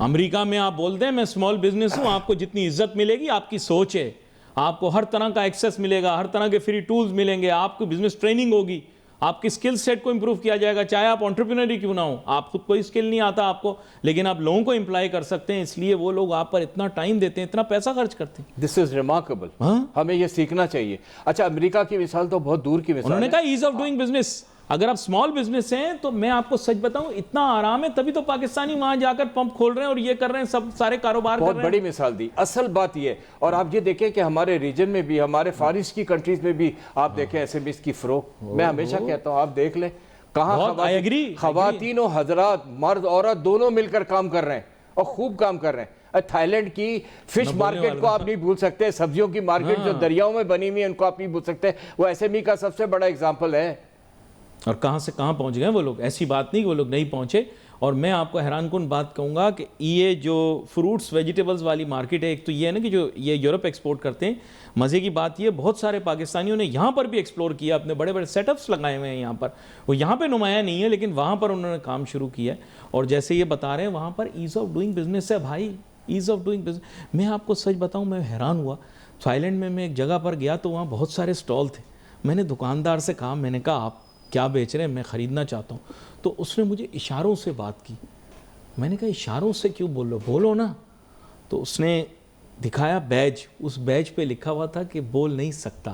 अमेरिका में आप बोलते हैं मैं स्मॉल बिजनेस हूं, आपको जितनी इज्जत मिलेगी आपकी सोच है, आपको हर तरह का एक्सेस मिलेगा, हर तरह के फ्री टूल्स मिलेंगे, आपको बिजनेस ट्रेनिंग होगी, आपकी स्किल सेट को इंप्रूव किया जाएगा, चाहे आप एंटरप्रेन्योर ही क्यों ना हो। आप खुद कोई स्किल नहीं आता आपको, लेकिन आप लोगों को एम्प्लॉय कर सकते हैं, इसलिए वो लोग आप पर इतना टाइम देते हैं, इतना पैसा खर्च करते हैं। This is remarkable. हाँ? हमें ये सीखना चाहिए। अच्छा, अमेरिका की मिसाल तो बहुत दूर की मिसाल उन्होंने है। कहा ईज ऑफ डूइंग बिजनेस। अगर आप स्मॉल बिजनेस हैं तो मैं आपको सच बताऊं इतना आराम है, तभी तो पाकिस्तानी वहां जाकर पंप खोल रहे हैं और ये कर रहे हैं, सब सारे कारोबार बहुत कर रहे बड़ी मिसाल दी। असल बात ये, और आप ये देखें कि हमारे रीजन में भी, हमारे फार ईस्ट की कंट्रीज में भी आप देखें एसएमईज की फरोख। मैं हमेशा कहता हूं आप देख लें बहुत, I agree, खवातीन और हजरात, मर्द औरत दोनों मिलकर काम कर रहे हैं और खूब काम कर रहे हैं। थाईलैंड की फिश मार्केट को आप नहीं भूल सकते, सब्जियों की मार्केट जो दरियाओं में बनी हुई है उनको आप नहीं भूल सकते। वो एसएमई का सबसे बड़ा एग्जाम्पल है। और कहां से कहां पहुंच गए वो लोग, ऐसी बात नहीं कि वो लोग नहीं पहुंचे। और मैं आपको हैरानकुन बात कहूंगा कि ये जो फ्रूट्स वेजिटेबल्स वाली मार्केट है, एक तो ये है ना कि जो ये यूरोप एक्सपोर्ट करते हैं, मज़े की बात ये बहुत सारे पाकिस्तानियों ने यहाँ पर भी एक्सप्लोर किया, अपने बड़े बड़े सेटअप्स लगाए हुए हैं यहाँ पर। वो यहाँ पे नुमाया नहीं है लेकिन वहाँ पर उन्होंने काम शुरू किया है। और जैसे ये बता रहे हैं वहाँ पर ईज़ ऑफ डूइंग बिजनेस है भाई, ईज़ ऑफ डूइंग बिजनेस। मैं आपको सच बताऊँ, मैं हैरान हुआ, थाईलैंड में मैं एक जगह पर गया तो वहाँ बहुत सारे स्टॉल थे। मैंने दुकानदार से कहा, मैंने कहा आप क्या बेच रहे हैं, मैं ख़रीदना चाहता हूँ। तो उसने मुझे इशारों से बात की। मैंने कहा इशारों से क्यों बोल रहे हो, बोलो ना। तो उसने दिखाया बैज, उस बैज पे लिखा हुआ था कि बोल नहीं सकता,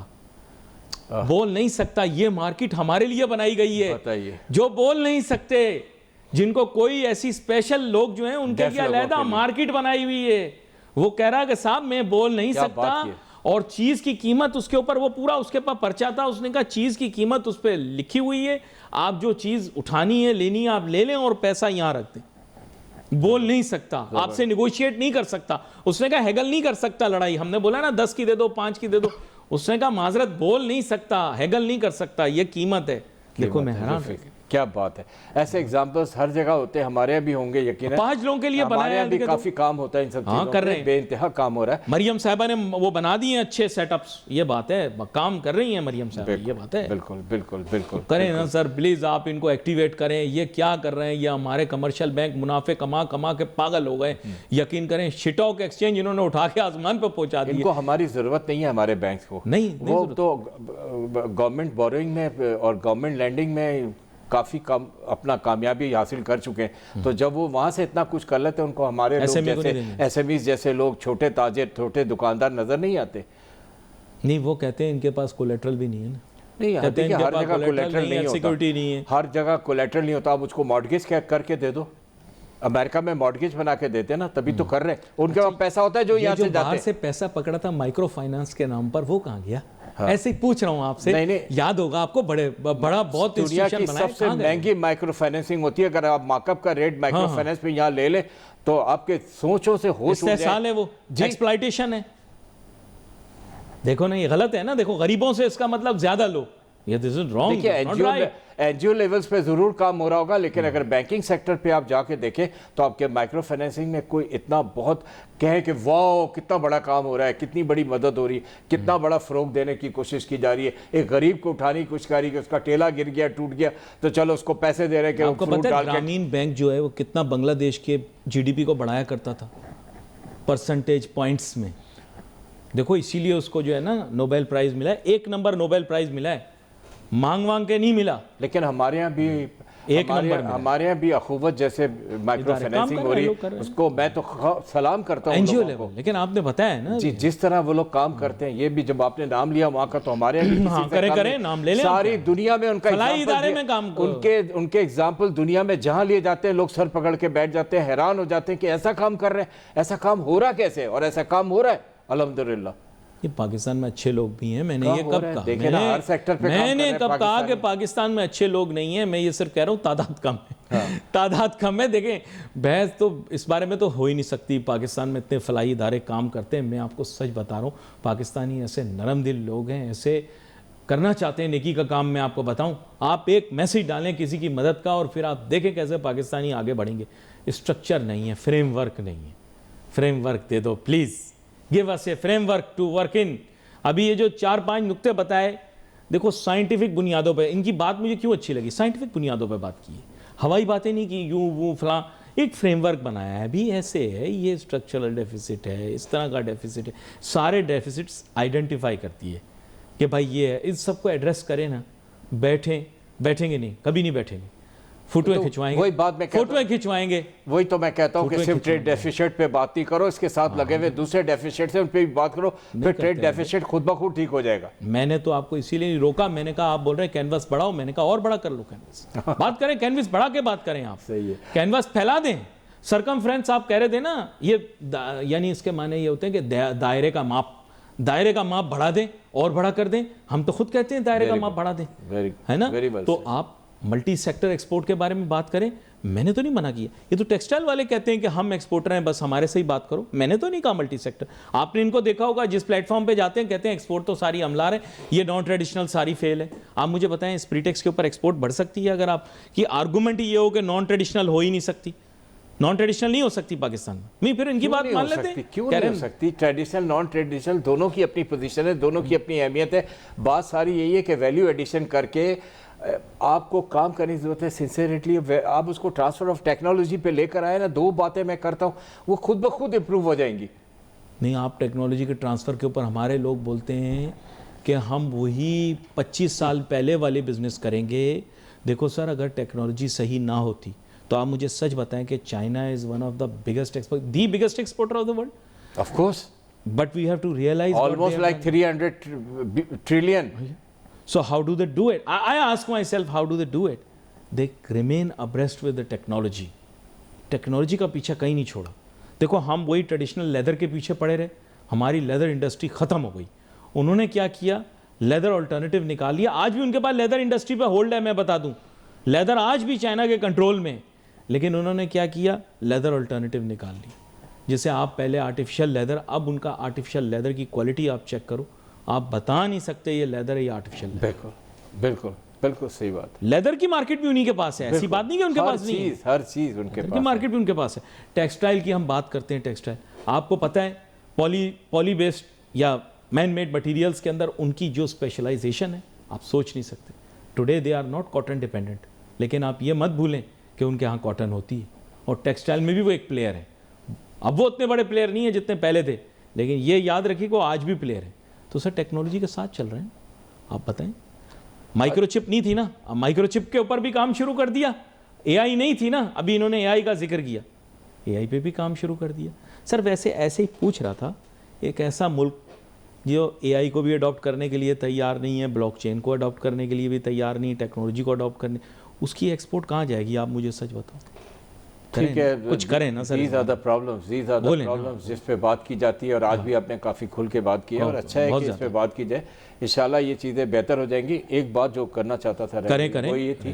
बोल नहीं सकता। ये मार्केट हमारे लिए बनाई गई है, बताइए। जो बोल नहीं सकते, जिनको कोई ऐसी स्पेशल लोग जो हैं उनके लिए अलहदा मार्केट बनाई हुई है। वो कह रहा है कि साहब मैं बोल नहीं सकता, और चीज की कीमत उसके ऊपर, वो पूरा उसके पास पर्चा था, उसने कहा चीज की कीमत उस पर लिखी हुई है, आप जो चीज उठानी है लेनी है आप ले लें और पैसा यहां रख दें। बोल नहीं सकता, आपसे निगोशिएट नहीं कर सकता। उसने कहा हैगल नहीं कर सकता लड़ाई। हमने बोला ना 10 की दे दो, 5 की दे दो। उसने कहा माजरत, बोल नहीं सकता, हैगल नहीं कर सकता, ये कीमत है। देखो मैं हैरान, क्या बात है। ऐसे एग्जाम्पल्स हर जगह होते हैं, हमारे यहाँ भी होंगे यकीनन। 5 लोगों के लिए बनाया भी काफी काम होता है इन सब चीजों कर रहे हैं, बेइंतहा काम हो रहा है। मरियम साहबा ने वो बना दिए अच्छे सेटअप्स, ये बात है, काम कर रही हैं मरियम साहबा, ये बात है। बिल्कुल बिल्कुल बिल्कुल करें ना सर, प्लीज आप इनको एक्टिवेट करें। ये क्या कर रहे हैं, ये हमारे कमर्शियल बैंक मुनाफे कमा कमा के पागल हो गए। यकीन करें शिटॉक एक्सचेंज इन्होंने उठा के आसमान पर पहुंचा दिया। इनको हमारी जरूरत नहीं है, हमारे बैंक को नहीं, वो तो गवर्नमेंट बोरोइंग में और गवर्नमेंट लैंडिंग में काफी कम अपना कामयाबी हासिल कर चुके हैं। तो जब वो वहां से इतना कुछ कर लेते हैं, उनको हमारे लोग जैसे एसएमईज जैसे लोग, छोटे ताजिर, छोटे दुकानदार नजर नहीं आते। नहीं, वो कहते हैं इनके पास कोलेट्रल भी नहीं है ना। नहीं, हर जगह कोलेट्रल नहीं होता, सिक्योरिटी नहीं है, हर जगह कोलेट्रल नहीं होता। आप उसको मॉर्गेज करके दे दो। अमेरिका में मॉर्गेज बना के देते हैं ना, तभी तो कर रहे हैं। उनके पास पैसा होता है जो यहाँ से बाहर से पैसा पकड़ा था माइक्रो फाइनेंस के नाम पर, वो कहाँ गया? हाँ। ऐसे ही पूछ रहा हूं आपसे। नहीं, याद होगा आपको, बड़ा बहुत दुनिया की सबसे महंगी माइक्रो फाइनेंसिंग होती है। अगर आप मार्कअप का रेट माइक्रो फाइनेंस में यहाँ ले ले तो आपके सोचों से होश उड़ जाए। है वो एक्सप्लॉयटेशन है। देखो ना, ये गलत है ना। देखो गरीबों से इसका मतलब ज्यादा लो, ये दिस इज रॉन्ग। देखिए एनजीओ लेवल्स पे जरूर काम हो रहा होगा, लेकिन अगर बैंकिंग सेक्टर पे आप जाके देखें तो आपके माइक्रो फाइनेंसिंग में कोई इतना बहुत कहे कि वाह कितना बड़ा काम हो रहा है, कितनी बड़ी मदद हो रही है, कितना बड़ा फरोग देने की कोशिश की जा रही है। एक गरीब को उठाने की कोशिश करी कि उसका ठेला गिर गया, टूट गया, तो चलो उसको पैसे दे रहे हैं कि आपको पता है ग्रामीण बैंक जो है वो कितना बांग्लादेश के जीडीपी को बढ़ाया करता था परसेंटेज पॉइंट्स में। देखो इसीलिए उसको जो है ना नोबेल प्राइज मिला है, 1 नंबर नोबेल प्राइज मिला है, मांग के नहीं मिला। लेकिन हमारे यहाँ भी हमारे यहाँ भी अखुवत जैसे माइक्रो फाइनेंसिंग हो रही है, उसको मैं तो सलाम करता हूँ एनजीओ लेवल। लेकिन आपने बताया ना जी, जिस तरह वो लोग काम करते हैं, ये भी जब आपने नाम लिया वहाँ का, तो हमारे यहाँ करें नाम ले लें। सारी दुनिया में उनका इदारे में काम, उनके एग्जाम्पल दुनिया में जहाँ लिए जाते हैं, लोग सर पकड़ के बैठ जाते हैं, हैरान हो जाते हैं कि ऐसा काम कर रहे हैं, ऐसा काम हो रहा कैसे, और ऐसा काम हो रहा है अल्हम्दुलिल्लाह। ये पाकिस्तान में अच्छे लोग भी हैं। मैंने ये कब कहा? मैंने कब कहा कि पाकिस्तान में अच्छे लोग नहीं हैं? मैं ये सिर्फ कह रहा हूँ तादाद कम है। हाँ। तादाद कम है। देखें, बहस तो इस बारे में तो हो ही नहीं सकती। पाकिस्तान में इतने फलाई इदारे काम करते हैं। मैं आपको सच बता रहा हूँ, पाकिस्तानी ऐसे नरम दिल लोग हैं, ऐसे करना चाहते हैं नेकी का काम। मैं आपको बताऊं, आप एक मैसेज डालें किसी की मदद का और फिर आप देखें कैसे पाकिस्तानी आगे बढ़ेंगे। स्ट्रक्चर नहीं है, फ्रेमवर्क नहीं है। फ्रेमवर्क दे दो please, give us a framework to work in. अभी ये जो 4-5 नुक्ते बताए, देखो साइंटिफिक बुनियादों पे इनकी बात मुझे क्यों अच्छी लगी, साइंटिफिक बुनियादों पे बात की है, हवाई बातें नहीं की, यूं वो फलां, एक फ्रेमवर्क बनाया है। अभी ऐसे है, ये स्ट्रक्चरल डेफिसिट है, इस तरह का डेफिसिट है, सारे डेफिसिट्स आइडेंटिफाई करती है कि भाई ये है, इस सबको एड्रेस करें ना। बैठेंगे नहीं, कभी नहीं बैठेंगे, फोटोएं खिंचवाएंगे, वही बात मैं कहता हूं। फोटोएं खिंचवाएंगे। वही तो मैं कहता हूं कि फोटोएं सिर्फ ट्रेड खिंचवाएंगे। डेफिसिट पे बात नहीं करो, इसके साथ लगे हुए दूसरे डेफिसिट से उन पे भी बात करो, फिर ट्रेड डेफिसिट खुद ब खुद ठीक हो जाएगा। मैंने तो आपको इसीलिए नहीं रोका, मैंने कहा आप बोल रहे हैं कैनवस बढ़ाओ, मैंने कहा और बड़ा कर लो कैनवस। बात करें कैनवस बढ़ा के बात करें आप, सही है। कैनवस फैला दें। सरकमफ्रेंस आप कह रहे थे ना, ये यानी इसके माने ये होते हैं कि दायरे का माप बढ़ा दें और बड़ा कर दें। हम तो खुद कहते हैं दायरे का माप बढ़ा दें, है ना। तो आप मल्टी सेक्टर एक्सपोर्ट के बारे में बात करें, मैंने तो नहीं मना किया। ये तो टेक्सटाइल वाले कहते हैं कि हम एक्सपोर्टर हैं, बस हमारे से ही बात करो। मैंने तो नहीं कहा मल्टी सेक्टर। आपने इनको देखा होगा, जिस प्लेटफॉर्म पे जाते हैं कहते हैं एक्सपोर्ट तो सारी हम ला रहे हैं, ये नॉन ट्रेडिशनल सारी फेल है। आप मुझे बताएं इस प्रीटेक्स के ऊपर एक्सपोर्ट बढ़ सकती है अगर आप की आर्गूमेंट ये हो कि नॉन ट्रेडिशनल हो ही नहीं सकती, नॉन ट्रेडिशनल नहीं हो सकती पाकिस्तान में। नहीं, फिर इनकी बात मान लेते हैं। क्यों नहीं हो सकती? ट्रेडिशनल नॉन ट्रेडिशनल दोनों की अपनी पोजीशन है, दोनों की अपनी अहमियत है। बात सारी यही है कि वैल्यू एडिशन करके आपको काम करने की जरूरत है सिंसियरिटली। आप उसको ट्रांसफर ऑफ टेक्नोलॉजी पे लेकर आए ना, दो बातें मैं करता हूँ, वो खुद ब खुद इंप्रूव हो जाएंगी। नहीं, आप टेक्नोलॉजी के ट्रांसफ़र के ऊपर, हमारे लोग बोलते हैं कि हम वही 25 साल पहले वाले बिजनेस करेंगे। देखो सर, अगर टेक्नोलॉजी सही ना होती तो आप मुझे सच बताएं कि China is one of the biggest exporter of the world, of course, but we have to realise almost like 300 trillion. So how do they do it? I ask myself, how do they do it? They remain abreast with the technology. Technology का पीछा कहीं नहीं छोड़ा। देखो, हम वही traditional leather के पीछे पड़े रहे, हमारी लेदर इंडस्ट्री ख़त्म हो गई। उन्होंने क्या किया, लेदर ऑल्टरनेटिव निकाल लिया। आज भी उनके पास लेदर इंडस्ट्री पे होल्ड है, मैं बता दूं, लेदर आज भी चाइना के कंट्रोल में। लेकिन उन्होंने क्या किया, लेदर ऑल्टरनेटिव निकाल ली। जैसे आप पहले आर्टिफिशियल लेदर, अब उनका आर्टिफिशियल लेदर की क्वालिटी आप चेक करो, आप बता नहीं सकते ये लेदर है या आर्टिफिशियल लेदर। बिल्कुल बिल्कुल बिल्कुल सही बात। लेदर की मार्केट भी उन्हीं के पास है, ऐसी बात नहीं कि उनके पास नहीं है। हर चीज उनके पास, मार्केट भी उनके पास है। टेक्सटाइल की हम बात करते हैं, टेक्सटाइल आपको पता है पॉली बेस्ड या मैन मेड मटेरियल्स के अंदर उनकी जो स्पेशलाइजेशन है आप सोच नहीं सकते। Today they are not cotton dependent, लेकिन आप ये मत भूलें कि उनके यहाँ कॉटन होती है और टेक्सटाइल में भी वो एक प्लेयर है। अब वो उतने बड़े प्लेयर नहीं है जितने पहले थे, लेकिन ये याद रखिए कि वो आज भी प्लेयर है। तो सर टेक्नोलॉजी के साथ चल रहे हैं। आप बताएं, माइक्रोचिप नहीं थी ना, अब माइक्रोचिप के ऊपर भी काम शुरू कर दिया। एआई नहीं थी ना, अभी इन्होंने एआई का जिक्र किया, एआई पे भी काम शुरू कर दिया। सर वैसे ऐसे ही पूछ रहा था, एक ऐसा मुल्क जो एआई को भी अडॉप्ट करने के लिए तैयार नहीं है, ब्लॉकचेन को अडॉप्ट करने के लिए भी तैयार नहीं है, टेक्नोलॉजी को अडॉप्ट करने, उसकी एक्सपोर्ट कहाँ जाएगी? आप मुझे सच बताओ। ठीक है, कुछ करें ना sir. these are the problems जिस पे बात की जाती है, और आज भी आपने काफ़ी खुल के बात की है, और अच्छा है कि इस पे बात की जाए। इंशाल्लाह ये चीज़ें बेहतर हो जाएंगी। एक बात जो करना चाहता था वो ये थी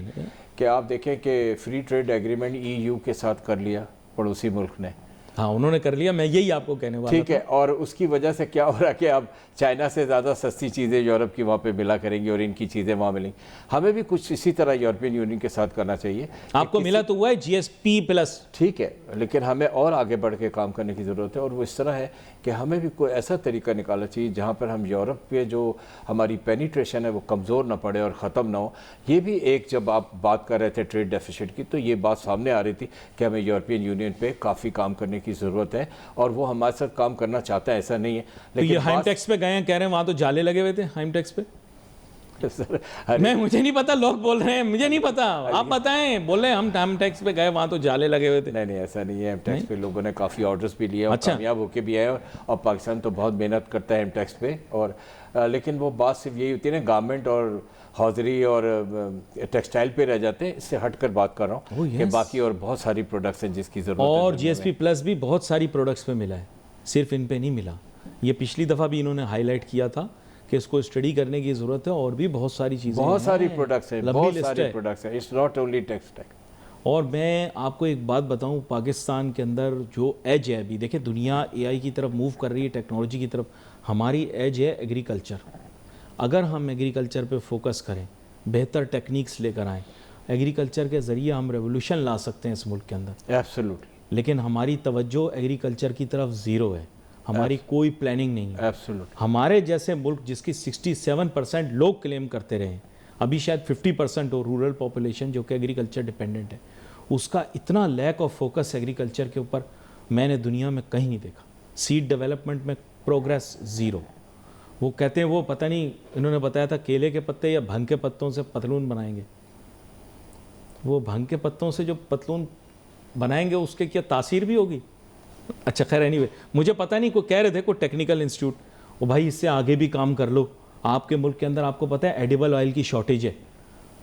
कि आप देखें कि फ्री ट्रेड एग्रीमेंट EU के साथ कर लिया पड़ोसी मुल्क ने। हाँ, उन्होंने कर लिया, मैं यही आपको कहने वाला था। ठीक है, और उसकी वजह से क्या हो रहा है कि अब चाइना से ज़्यादा सस्ती चीज़ें यूरोप की वहाँ पे मिला करेंगी और इनकी चीज़ें वहाँ मिलेंगी। हमें भी कुछ इसी तरह यूरोपियन यूनियन के साथ करना चाहिए। आपको मिला तो हुआ है GSP+, ठीक है, लेकिन हमें और आगे बढ़ के काम करने की ज़रूरत है, और वो इस तरह है कि हमें भी कोई ऐसा तरीका निकालना चाहिए जहाँ पर हम यूरोप पे जो हमारी पेनिट्रेशन है वो कमज़ोर ना पड़े और ख़त्म ना हो। ये भी एक, जब आप बात कर रहे थे ट्रेड डेफिसिट की, तो ये बात सामने आ रही थी कि हमें यूरोपियन यूनियन पे काफ़ी काम करने की ज़रूरत है, और वो हमारे साथ काम करना चाहता है, ऐसा नहीं है। लेकिन तो ये हाइम टैक्स पे गए हैं, कह रहे हैं वहाँ तो जाले लगे हुए थे हाइम टैक्स पे। मुझे नहीं पता, लोग बोल रहे हैं, मुझे नहीं पता, आप बताएं। बोल रहे हैं हम हाइम टैक्स पे गए, वहाँ तो जाले लगे हुए थे। नहीं, ऐसा नहीं है। हाइम टैक्स पे लोगों ने काफ़ी ऑर्डर्स भी लिए और कामयाब होके भी आए, और पाकिस्तान तो बहुत मेहनत करता है हाइम टैक्स पे। और लेकिन वो बात सिर्फ यही होती है ना, गारमेंट और हौजरी और टेक्सटाइल पे रह जाते हैं। इससे हटकर बात कर रहा हूँ कि बाकी और बहुत सारी प्रोडक्ट्स हैं जिसकी ज़रूरत है, और GSP+ भी बहुत सारी प्रोडक्ट्स पे मिला है, सिर्फ इन पे नहीं मिला। ये पिछली दफ़ा भी इन्होंने हाईलाइट किया था कि इसको स्टडी करने की ज़रूरत है, और भी बहुत सारी चीज़ें, बहुत सारी प्रोडक्ट्स हैं, बहुत सारी प्रोडक्ट्स हैं, इट्स नॉट ओनली टेक्सटाइल। और मैं आपको एक बात बताऊं, पाकिस्तान के अंदर जो एज है, अभी देखिए दुनिया AI की तरफ मूव कर रही है, टेक्नोलॉजी की तरफ, हमारी एज है एग्रीकल्चर। अगर हम एग्रीकल्चर पे फोकस करें, बेहतर टेक्निक्स लेकर आएँ, एग्रीकल्चर के ज़रिए हम रेवोल्यूशन ला सकते हैं इस मुल्क के अंदर, एब्सोल्युटली, लेकिन हमारी तवज्जो एग्रीकल्चर की तरफ ज़ीरो है, हमारी कोई प्लानिंग नहीं है। एब्सोल्युटली, हमारे जैसे मुल्क जिसकी 67% लोग क्लेम करते रहे, अभी शायद 50% हो रूरल पॉपुलेशन जो कि एग्रीकल्चर डिपेंडेंट है, उसका इतना लैक ऑफ फोकस एग्रीकल्चर के ऊपर मैंने दुनिया में कहीं नहीं देखा। सीड डेवलपमेंट में प्रोग्रेस ज़ीरो। वो कहते हैं, वो पता नहीं, इन्होंने बताया था केले के पत्ते या भंग के पत्तों से पतलून बनाएंगे। वो भंग के पत्तों से जो पतलून बनाएंगे उसके क्या तासीर भी होगी? अच्छा खैर, एनीवे, मुझे पता नहीं, कोई कह रहे थे कोई टेक्निकल इंस्टीट्यूट, वो भाई इससे आगे भी काम कर लो। आपके मुल्क के अंदर आपको पता है एडिबल ऑयल की शॉर्टेज है,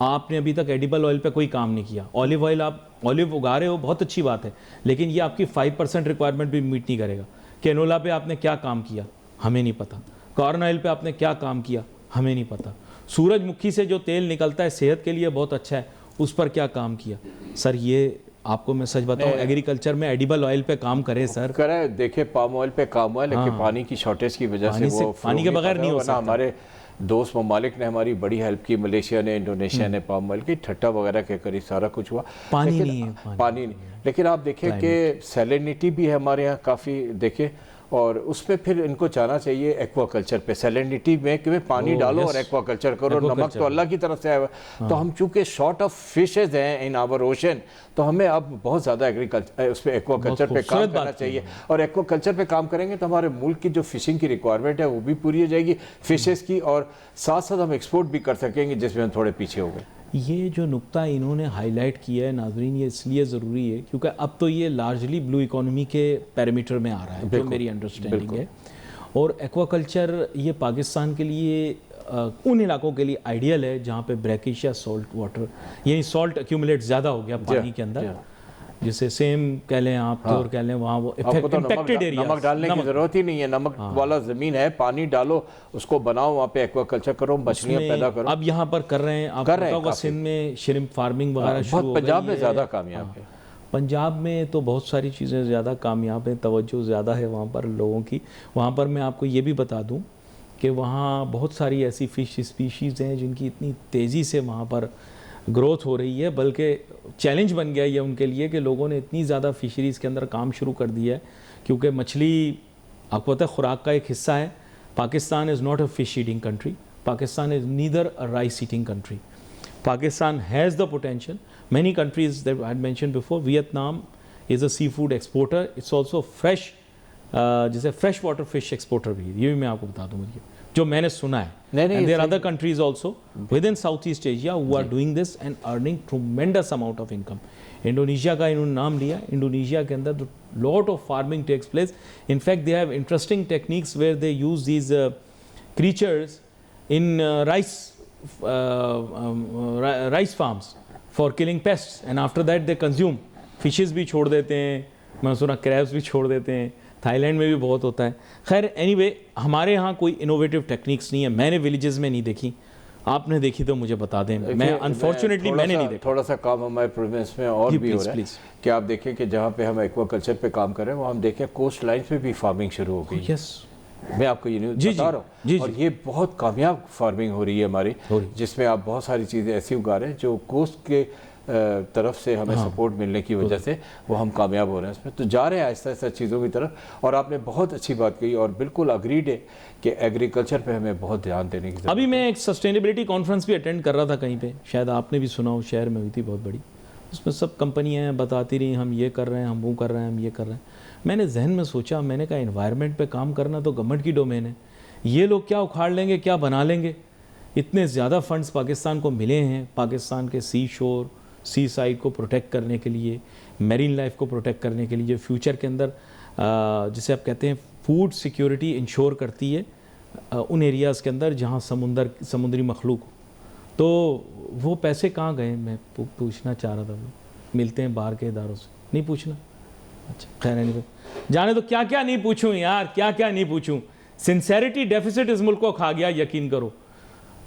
आपने अभी तक एडिबल ऑयल पे कोई काम नहीं किया। ऑलिव ऑयल, आप ऑलिव उगा रहे हो, बहुत अच्छी बात है, लेकिन ये आपकी 5% रिक्वायरमेंट भी मीट नहीं करेगा। कैनोला पे आपने क्या काम किया, हमें नहीं पता। कॉर्न ऑयल पे आपने क्या काम किया, हमें नहीं पता। सूरजमुखी से जो तेल निकलता है सेहत के लिए बहुत अच्छा है, उस पर क्या काम किया? सर ये आपको मैं सच बताऊं, एग्रीकल्चर में एडिबल ऑयल पे काम करे सर, करे। देखिए पाम ऑयल पे काम हुआ है, लेकिन पानी की शॉर्टेज की वजह से वो पानी के बगैर नहीं हो सकता। हमारे दोस्त ममालिक ने हमारी बड़ी हेल्प की, मलेशिया ने, इंडोनेशिया ने, पाम ऑयल की ठट्टा वगैरह के करीब सारा कुछ हुआ, पानी नहीं है, पानी नहीं। लेकिन आप देखिए कि सैलिनिटी भी है हमारे यहाँ काफ़ी, देखिए, और उस पर फिर इनको जाना चाहिए एक्वाकल्चर पे। सैलिनिटी में कि पानी डालो और एक्वाकल्चर करो, नमक तो अल्लाह की तरफ से आया हुआ। तो हम चूंकि शॉर्ट ऑफ फिशेज हैं इन आवर ओशन, तो हमें अब बहुत ज़्यादा एग्रीकल्चर उस पर एक्वाकल्चर पे काम करना चाहिए। और एक्वाकल्चर पे काम करेंगे तो हमारे मुल्क की जो फिशिंग की रिक्वायरमेंट है वो भी पूरी हो जाएगी फिशेस की, और साथ साथ हम एक्सपोर्ट भी कर सकेंगे, जिसमें हम थोड़े पीछे हो गए। ये जो नुक्ता इन्होंने हाईलाइट किया है नाज़रीन, ये इसलिए ज़रूरी है क्योंकि अब तो ये लार्जली ब्लू इकोनॉमी के पैरामीटर में आ रहा है, जो मेरी अंडरस्टैंडिंग है। और एक्वाकल्चर ये पाकिस्तान के लिए उन इलाकों के लिए आइडियल है जहाँ पे ब्रैकिश या सॉल्ट वाटर, यानी सॉल्ट एक्यूमुलेट ज़्यादा हो गया पानी के अंदर, जैसे सेम कह लें आप, तो कह लें वहाँ वो इम्पैक्टेड एरिया, नमक डालने की जरूरत ही नहीं है, नमक वाला जमीन है, पानी डालो, उसको बनाओ, वहाँ पे एक्वाकल्चर करो, मछलियाँ पैदा करो। अब यहाँ पर कर रहे हैं, आप सिंध में श्रिम्प फार्मिंग वगैरह शुरू हो गई है। पंजाब में ज़्यादा कामयाब है, पंजाब में तो बहुत सारी चीज़ें ज़्यादा कामयाब हैं, तवज्जो ज़्यादा है वहाँ पर लोगों की। वहाँ पर मैं आपको ये भी बता दूँ कि वहाँ बहुत सारी ऐसी फ़िश स्पीशीज़ हैं जिनकी इतनी तेज़ी से वहाँ पर ग्रोथ हो रही है, बल्कि चैलेंज बन गया ये उनके लिए कि लोगों ने इतनी ज़्यादा फिशरीज़ के अंदर काम शुरू कर दिया है, क्योंकि मछली आपको पता है खुराक का एक हिस्सा है। Pakistan is not a fish eating country, Pakistan is neither a rice eating country. Pakistan has the potential. Many countries that I had mentioned before, Vietnam is a seafood exporter. It's also fresh, जैसे fresh water fish exporter भी, ये भी मैं आपको बता दूँ मुझे, जो मैंने सुना है। And there are other countries also within Southeast Asia who are doing this and earning tremendous amount of income. Indonesia का इन्होंने नाम लिया, इंडोनेशिया के अंदर lot of farming takes place. In fact, they have interesting techniques where they use these creatures in rice farms for killing pests, and after that they consume. Fishes भी छोड़ देते हैं, मैं सुना क्रैब्स भी छोड़ देते हैं, थाईलैंड में भी बहुत होता है। खैर एनीवे, हमारे यहाँ कोई इनोवेटिव टेक्निक्स नहीं है, मैंने विलेजेस में नहीं देखी, आपने देखी तो मुझे बता दें। मैं अनफॉर्चुनेटली मैंने नहीं देखा। थोड़ा सा काम हमारे प्रोविंस में और भी हो रहा है कि आप देखें कि जहाँ पे हम एक्वाकल्चर पे काम कर रहे हैं, वहाँ हम देखें कोस्ट लाइन पे भी फार्मिंग शुरू हो गई। यस, मैं आपको ये न्यूज़ बता रहा हूँ, और ये बहुत कामयाब फार्मिंग हो रही है हमारी, जिसमें आप बहुत सारी चीज़ें ऐसी उगा रहे हैं जो कोस्ट के तरफ से हमें सपोर्ट मिलने की वजह से वो हम कामयाब हो रहे हैं इसमें, तो जा रहे हैं आहिस्ता आहिस्ता चीज़ों की तरफ। और आपने बहुत अच्छी बात कही और बिल्कुल अग्रीड है कि एग्रीकल्चर पे हमें बहुत ध्यान देने की जरूरत है। अभी मैं एक सस्टेनेबिलिटी कॉन्फ्रेंस भी अटेंड कर रहा था कहीं पे, शायद आपने भी सुना हो, शहर में हुई थी बहुत बड़ी, उसमें सब कंपनियाँ बताती रही हम ये कर रहे हैं, हम वो कर रहे हैं, हम ये कर रहे हैं। मैंने जहन में सोचा, मैंने कहा एनवायरनमेंट पे काम करना तो गवर्नमेंट की डोमेन है, ये लोग क्या उखाड़ लेंगे, क्या बना लेंगे। इतने ज़्यादा फंड्स पाकिस्तान को मिले हैं, पाकिस्तान के सी शोर, सी साइड को प्रोटेक्ट करने के लिए, मेरीन लाइफ को प्रोटेक्ट करने के लिए, जो फ्यूचर के अंदर जिसे आप कहते हैं फूड सिक्योरिटी इंश्योर करती है उन एरियाज़ के अंदर जहाँ समुद्री मखलूक हो। तो वो पैसे कहाँ गए, मैं पूछना चाह रहा था। वो मिलते हैं बाहर के इदारों से, नहीं पूछना? अच्छा खैर नहीं, जाने तो क्या क्या नहीं पूछूं यार, क्या क्या नहीं पूछूं। सिंसेरिटी डेफिसिट इस मुल्क को खा गया, यकीन करो।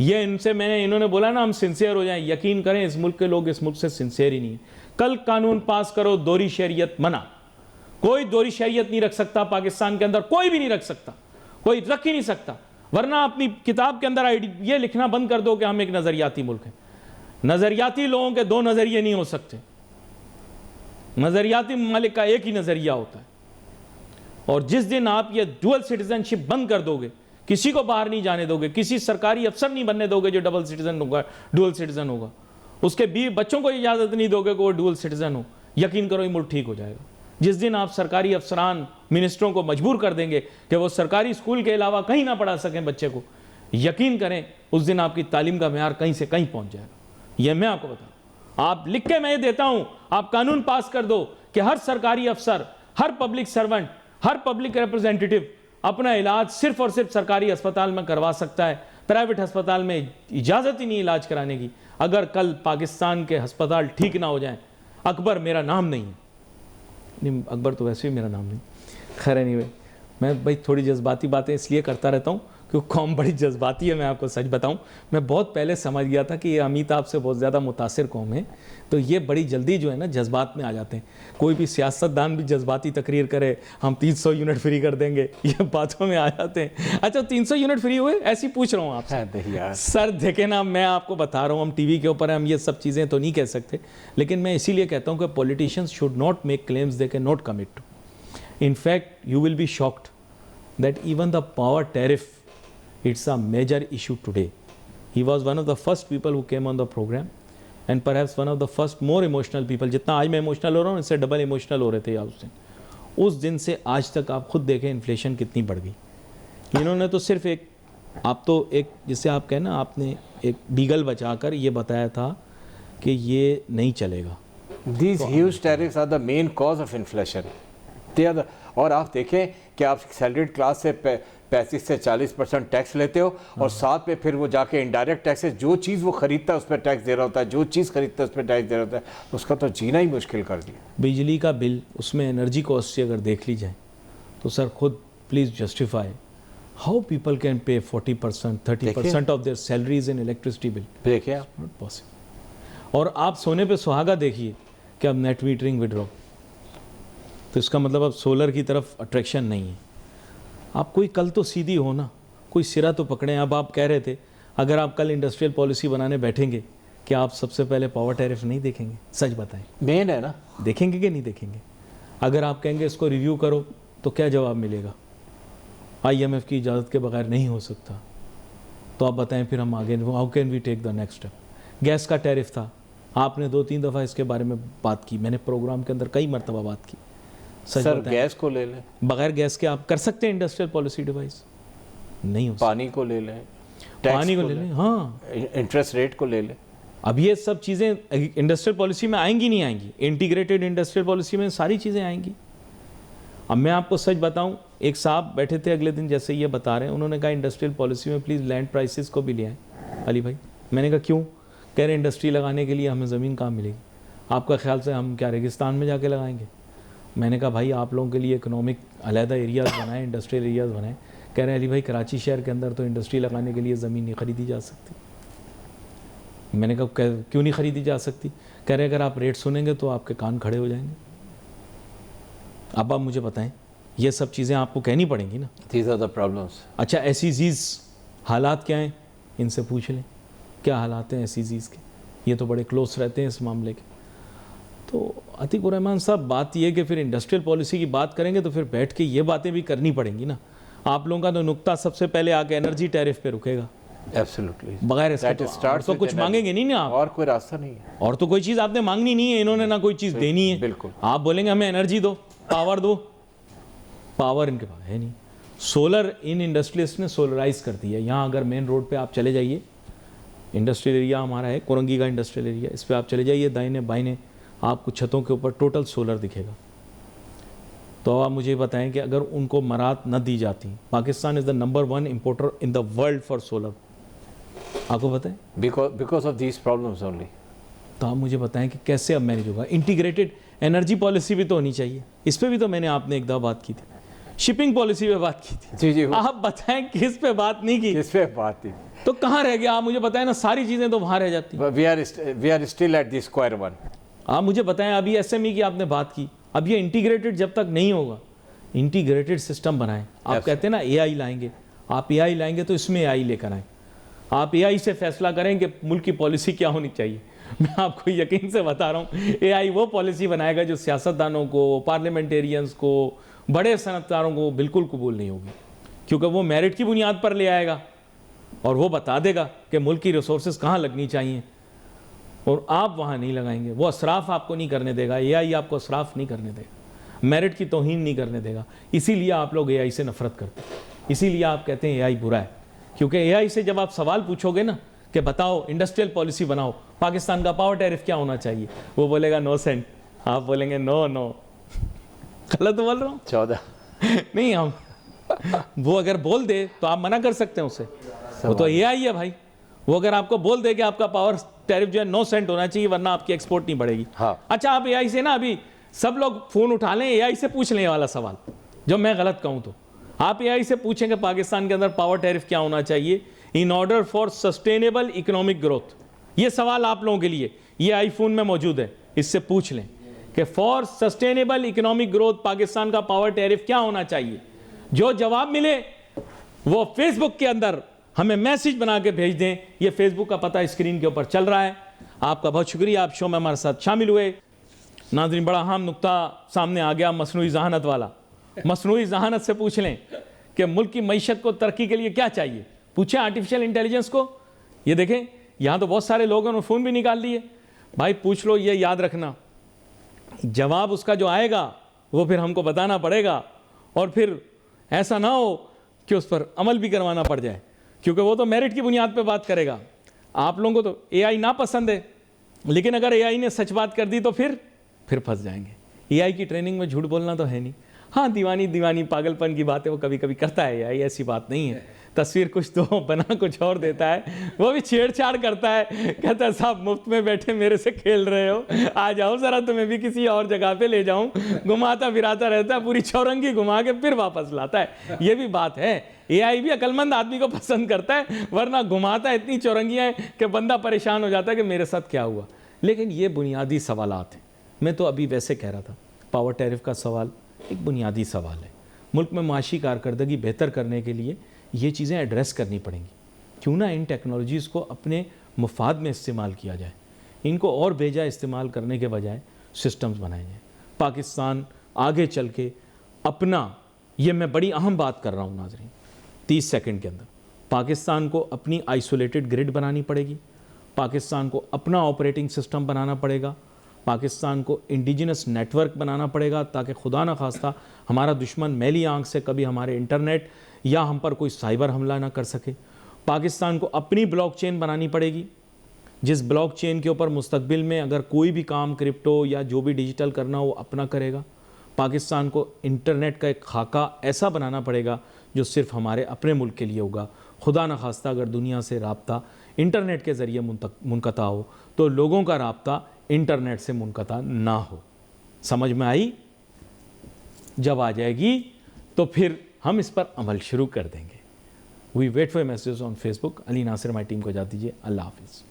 ये इन्होंने बोला ना हम सिंसियर हो जाएं, यकीन करें इस मुल्क के लोग इस मुल्क से सिंसियर ही नहीं है। कल कानून पास करो दोहरी शरीयत मना, कोई दोहरी शरीयत नहीं रख सकता पाकिस्तान के अंदर, कोई भी नहीं रख सकता, कोई रख ही नहीं सकता। वरना अपनी किताब के अंदर ये लिखना बंद कर दो कि हम एक नजरियाती मुल्क है। नजरियाती लोगों के दो नजरिए नहीं हो सकते। नजरियाती ममालिक का एक ही नजरिया होता है। और जिस दिन आप ये डुअल सिटीजनशिप बंद कर दोगे, किसी को बाहर नहीं जाने दोगे, किसी सरकारी अफसर नहीं बनने दोगे जो डबल सिटीजन होगा, डुअल सिटीजन होगा, उसके बीवी बच्चों को इजाजत नहीं दोगे कि वो डुअल सिटीजन हो, यकीन करो ये मुल्क ठीक हो जाएगा। जिस दिन आप सरकारी अफसरान, मिनिस्टरों को मजबूर कर देंगे कि वो सरकारी स्कूल के अलावा कहीं ना पढ़ा सकें बच्चे को, यकीन करें उस दिन आपकी तालीम का मेयार कहीं से कहीं पहुंच जाएगा। यह मैं आपको बता रहा हूं। आप लिख के मैं देता हूं, आप कानून पास कर दो कि हर सरकारी अफसर, हर पब्लिक सर्वेंट, हर पब्लिक रिप्रेजेंटेटिव अपना इलाज सिर्फ और सिर्फ सरकारी अस्पताल में करवा सकता है, प्राइवेट अस्पताल में इजाज़त ही नहीं इलाज कराने की। अगर कल पाकिस्तान के अस्पताल ठीक ना हो जाएं, अकबर मेरा नाम नहीं है, नहीं अकबर तो वैसे भी मेरा नाम नहीं, खैर एनीवे, मैं भाई थोड़ी जज्बाती बातें इसलिए करता रहता हूँ क्योंकि कौम बड़ी जज्बाती है। मैं आपको सच बताऊं, मैं बहुत पहले समझ गया था कि ये अमिताभ से बहुत ज़्यादा मुतासिर कौम है, तो ये बड़ी जल्दी जो है ना जज्बात में आ जाते हैं। कोई भी सियासतदान भी जज्बाती तकरीर करे, हम 300 यूनिट फ्री कर देंगे, ये बातों में आ जाते हैं। अच्छा 300 यूनिट फ्री हुए, ऐसी पूछ रहा हूँ आपसे। सर देखे ना, मैं आपको बता रहा हूँ, हम टीवी के ऊपर हम ये सब चीज़ें तो नहीं कह सकते, लेकिन मैं इसीलिए कहता हूँ कि politicians should not make claims they can not commit to. In fact you will be shocked that even the power tariff, it's a major issue today. He was one of the first people who came on the program and perhaps one of the first more emotional people. जितना आज मैं emotional हो रहा हूँ, इससे double emotional हो रहे थे उस दिन से आज तक आप खुद देखें इन्फ्लेशन कितनी बढ़ गई। इन्होंने तो सिर्फ एक, आप तो एक जिससे आप कहें ना, आपने एक बीगल बचाकर ये बताया था कि ये नहीं चलेगा। These huge tariffs are the main cause of inflation. They are the, और आप देखें कि आप सैलरीड क्लास से 35 से 40% टैक्स लेते हो और साथ में फिर वो जाके इनडायरेक्ट टैक्सेस, जो चीज़ वो खरीदता है उस पर टैक्स दे रहा होता है, जो चीज़ खरीदता है उस पर टैक्स दे रहा होता है, उसका तो जीना ही मुश्किल कर दिया। बिजली का बिल, उसमें एनर्जी कॉस्ट से अगर देख ली जाए तो सर खुद please justify how people can pay 40%, 30% of their salaries in electricity bill. देखिए आप, नॉट पॉसिबल। और आप सोने पे सुहागा देखिए कि अब नेट मीटरिंग विड्रॉ, तो इसका मतलब अब सोलर की तरफ अट्रैक्शन नहीं है। आप कोई कल तो सीधी हो ना, कोई सिरा तो पकड़ें। अब आप कह रहे थे अगर आप कल इंडस्ट्रियल पॉलिसी बनाने बैठेंगे कि आप सबसे पहले पावर टैरिफ नहीं देखेंगे, सच बताएं, मेन है ना, देखेंगे कि नहीं देखेंगे? अगर आप कहेंगे इसको रिव्यू करो तो क्या जवाब मिलेगा? IMF की इजाज़त के बगैर नहीं हो सकता। तो आप बताएं फिर हम आगे how can we take the next step. Gas का टैरिफ था, आपने 2-3 दफ़ा इसके बारे में बात की, मैंने प्रोग्राम के अंदर कई मरतबा बात की। सर गैस को ले लें, बगैर गैस के आप कर सकते हैं इंडस्ट्रियल पॉलिसी डिवाइस? नहीं हो सकता। पानी को ले लें, पानी को ले लें, हाँ, इंटरेस्ट रेट को ले लें। अब ये सब चीज़ें इंडस्ट्रियल पॉलिसी में आएंगी नहीं आएंगी? इंटीग्रेटेड इंडस्ट्रियल पॉलिसी में सारी चीज़ें आएंगी। अब मैं आपको सच बताऊं, एक साहब बैठे थे अगले दिन जैसे ये बता रहे हैं, उन्होंने कहा इंडस्ट्रियल पॉलिसी में प्लीज़ लैंड प्राइसेस को भी ले आएँ अली भाई। मैंने कहा क्यों? कह रहे इंडस्ट्री लगाने के लिए हमें ज़मीन कहाँ मिलेगी? आपका ख्याल से हम क्या रेगिस्तान में जाके लगाएंगे? मैंने कहा भाई आप लोगों के लिए इकोनॉमिक अलहदा एरियाज़ बनाएं, इंडस्ट्रियल एरियाज़ बनाएं। कह रहे हैं अली भाई कराची शहर के अंदर तो इंडस्ट्री लगाने के लिए ज़मीन नहीं ख़रीदी जा सकती। मैंने कहा क्यों नहीं ख़रीदी जा सकती? कह रहे अगर आप रेट सुनेंगे तो आपके कान खड़े हो जाएंगे। अब आप मुझे बताएं, ये सब चीज़ें आपको कहनी पड़ेंगी ना। These are the problems. अच्छा SEZs हालात क्या हैं, इनसे पूछ लें क्या हालात हैं SEZs के, ये तो बड़े क्लोज रहते हैं इस मामले के। तो अतीकुर रहमान साहब, बात यह कि फिर इंडस्ट्रियल पॉलिसी की बात करेंगे तो फिर बैठ के ये बातें भी करनी पड़ेंगी ना। आप लोगों का तो नुक्ता सबसे पहले आके एनर्जी टैरिफ पे रुकेगा। Absolutely. बगैर इसके तो कुछ मांगेंगे नहीं ना आप, और कोई रास्ता नहीं है, और तो कोई चीज़ आपने मांगनी नहीं है, इन्होंने ना कोई चीज़ देनी है। बिल्कुल। आप बोलेंगे हमें एनर्जी दो, पावर दो, पावर इनके पास है नहीं। सोलर इन इंडस्ट्रियलिस्ट ने सोलराइज कर दिया। यहाँ अगर मेन रोड पे आप चले जाइए, इंडस्ट्रियल एरिया हमारा है कोरंगी का इंडस्ट्रियल एरिया, इस पर आप चले जाइए दाहिने बाइने, आपको छतों के ऊपर टोटल सोलर दिखेगा। तो आप मुझे बताएं कि अगर उनको मराहत न दी जाती, Pakistan is the number 1 importer in the world for solar, आपको बताएं, because of these problems only. तो आप मुझे बताएं कि कैसे अब मैनेज होगा। इंटीग्रेटेड एनर्जी पॉलिसी भी तो होनी चाहिए, इस पर भी तो मैंने आपने एक दफ़ा बात की थी, शिपिंग पॉलिसी पे बात की थी। जी जी, आप बताएं किस पे बात नहीं की, किस पे बात थी, तो कहाँ रह गया? आप मुझे बताएं ना, सारी चीज़ें तो वहाँ रह जाती। We are still at the square one. आप मुझे बताएं, अभी SME की आपने बात की, अब ये इंटीग्रेटेड जब तक नहीं होगा, इंटीग्रेटेड सिस्टम बनाएं। आप कहते हैं ना AI लाएंगे, आप AI लाएंगे तो इसमें AI लेकर आएँ। आप एआई से फैसला करें कि मुल्क की पॉलिसी क्या होनी चाहिए। मैं आपको यकीन से बता रहा हूँ, एआई वो पॉलिसी बनाएगा जो सियासतदानों को, पार्लियामेंटेरियंस को, बड़े सनतकारों को बिल्कुल कबूल नहीं होगी, क्योंकि वो मेरिट की बुनियाद पर ले आएगा और वो बता देगा कि मुल्क की रिसोर्सेज कहाँ लगनी चाहिए और आप वहाँ नहीं लगाएंगे। वो असराफ आपको नहीं करने देगा, एआई आपको असराफ नहीं करने देगा, मेरिट की तौहीन नहीं करने देगा। इसीलिए आप लोग एआई से नफरत करते हैं, इसीलिए आप कहते हैं एआई बुरा है। क्योंकि एआई से जब आप सवाल पूछोगे ना कि बताओ इंडस्ट्रियल पॉलिसी बनाओ, पाकिस्तान का पावर टैरिफ क्या होना चाहिए, वो बोलेगा 9 सेंट, आप बोलेंगे नो नो। गलत बोल रहा हूँ? 14 नहीं, हम वो अगर बोल दे तो आप मना कर सकते हैं उसे, वो तो एआई है भाई। वो अगर आपको बोल दे कि आपका पावर टैरिफ जो है 9 सेंट होना चाहिए वरना आपकी एक्सपोर्ट नहीं बढ़ेगी। हाँ। अच्छा, आप एआई से ना अभी सब लोग फोन उठा लें, एआई से पूछ लें ये वाला सवाल, जो मैं गलत कहूँ तो आप एआई से पूछेंगे पाकिस्तान के अंदर पावर टैरिफ क्या होना चाहिए in order for sustainable economic growth. ये सवाल आप लोगों के लिए, ये आईफोन में मौजूद है, इससे पूछ लें कि for sustainable economic growth Pakistan का पावर टैरिफ क्या होना चाहिए। जो जवाब मिले वो फेसबुक के अंदर हमें मैसेज बना के भेज दें। ये फेसबुक का पता स्क्रीन के ऊपर चल रहा है। आपका बहुत शुक्रिया, आप शो में हमारे साथ शामिल हुए। नाज़रीन, बड़ा अहम नुक्ता सामने आ गया, मसनूई जहानत वाला। मसनूई जहानत से पूछ लें कि मुल्क की मईशत को तरक्की के लिए क्या चाहिए, पूछें आर्टिफिशियल इंटेलिजेंस को। ये देखें, यहाँ तो बहुत सारे लोग हैं, उन्होंने फ़ोन भी निकाल लिए। भाई पूछ लो, ये याद रखना, जवाब उसका जो आएगा वो फिर हमको बताना पड़ेगा और फिर ऐसा ना हो कि उस पर अमल भी करवाना पड़ जाए, क्योंकि वो तो मेरिट की बुनियाद पे बात करेगा। आप लोगों को तो एआई ना पसंद है, लेकिन अगर एआई ने सच बात कर दी तो फिर फंस जाएंगे। एआई की ट्रेनिंग में झूठ बोलना तो है नहीं। हाँ, दीवानी पागलपन की बातें वो कभी कभी करता है एआई, ऐसी बात नहीं है। तस्वीर कुछ तो बना कुछ और देता है, वो भी छेड़छाड़ करता है, कहता है साहब मुफ्त में बैठे मेरे से खेल रहे हो, आ जाओ ज़रा तुम्हें भी किसी और जगह पे ले जाऊं। घुमाता फिराता रहता है, पूरी चौरंगी घुमा के फिर वापस लाता है। ये भी बात है, एआई भी अक्लमंद आदमी को पसंद करता है, वरना घुमाता इतनी चौरंगियाँ कि बंदा परेशान हो जाता है कि मेरे साथ क्या हुआ। लेकिन ये बुनियादी सवालात हैं। मैं तो अभी वैसे कह रहा था, पावर टैरिफ का सवाल एक बुनियादी सवाल है। मुल्क में माशी कारकर्दगी बेहतर करने के लिए ये चीज़ें एड्रेस करनी पड़ेंगी। क्यों ना इन टेक्नोलॉजीज़ को अपने मुफाद में इस्तेमाल किया जाए, इनको और बेजा इस्तेमाल करने के बजाय सिस्टम्स बनाए जाएँ। पाकिस्तान आगे चल के अपना, ये मैं बड़ी अहम बात कर रहा हूँ नाज़रीन, 30 सेकंड के अंदर, पाकिस्तान को अपनी आइसोलेटेड ग्रिड बनानी पड़ेगी, पाकिस्तान को अपना ऑपरेटिंग सिस्टम बनाना पड़ेगा, पाकिस्तान को इंडिजिनस नेटवर्क बनाना पड़ेगा ताकि खुदा न खास्ता हमारा दुश्मन मैली आंख से कभी हमारे इंटरनेट या हम पर कोई साइबर हमला ना कर सके। पाकिस्तान को अपनी ब्लॉकचेन बनानी पड़ेगी, जिस ब्लॉकचेन के ऊपर मुस्तकबिल में अगर कोई भी काम क्रिप्टो या जो भी डिजिटल करना हो वो अपना करेगा। पाकिस्तान को इंटरनेट का एक खाका ऐसा बनाना पड़ेगा जो सिर्फ हमारे अपने मुल्क के लिए होगा। खुदा न खास्ता अगर दुनिया से राब्ता इंटरनेट के ज़रिए मुनक़ता हो तो लोगों का राब्ता इंटरनेट से मुनक़ता ना हो। समझ में आई? जब आ जाएगी तो फिर हम इस पर अमल शुरू कर देंगे। We wait for message on Facebook. Ali Nasir, हमारी टीम को इजाज़त दीजिए। अल्लाह हाफ़िज़।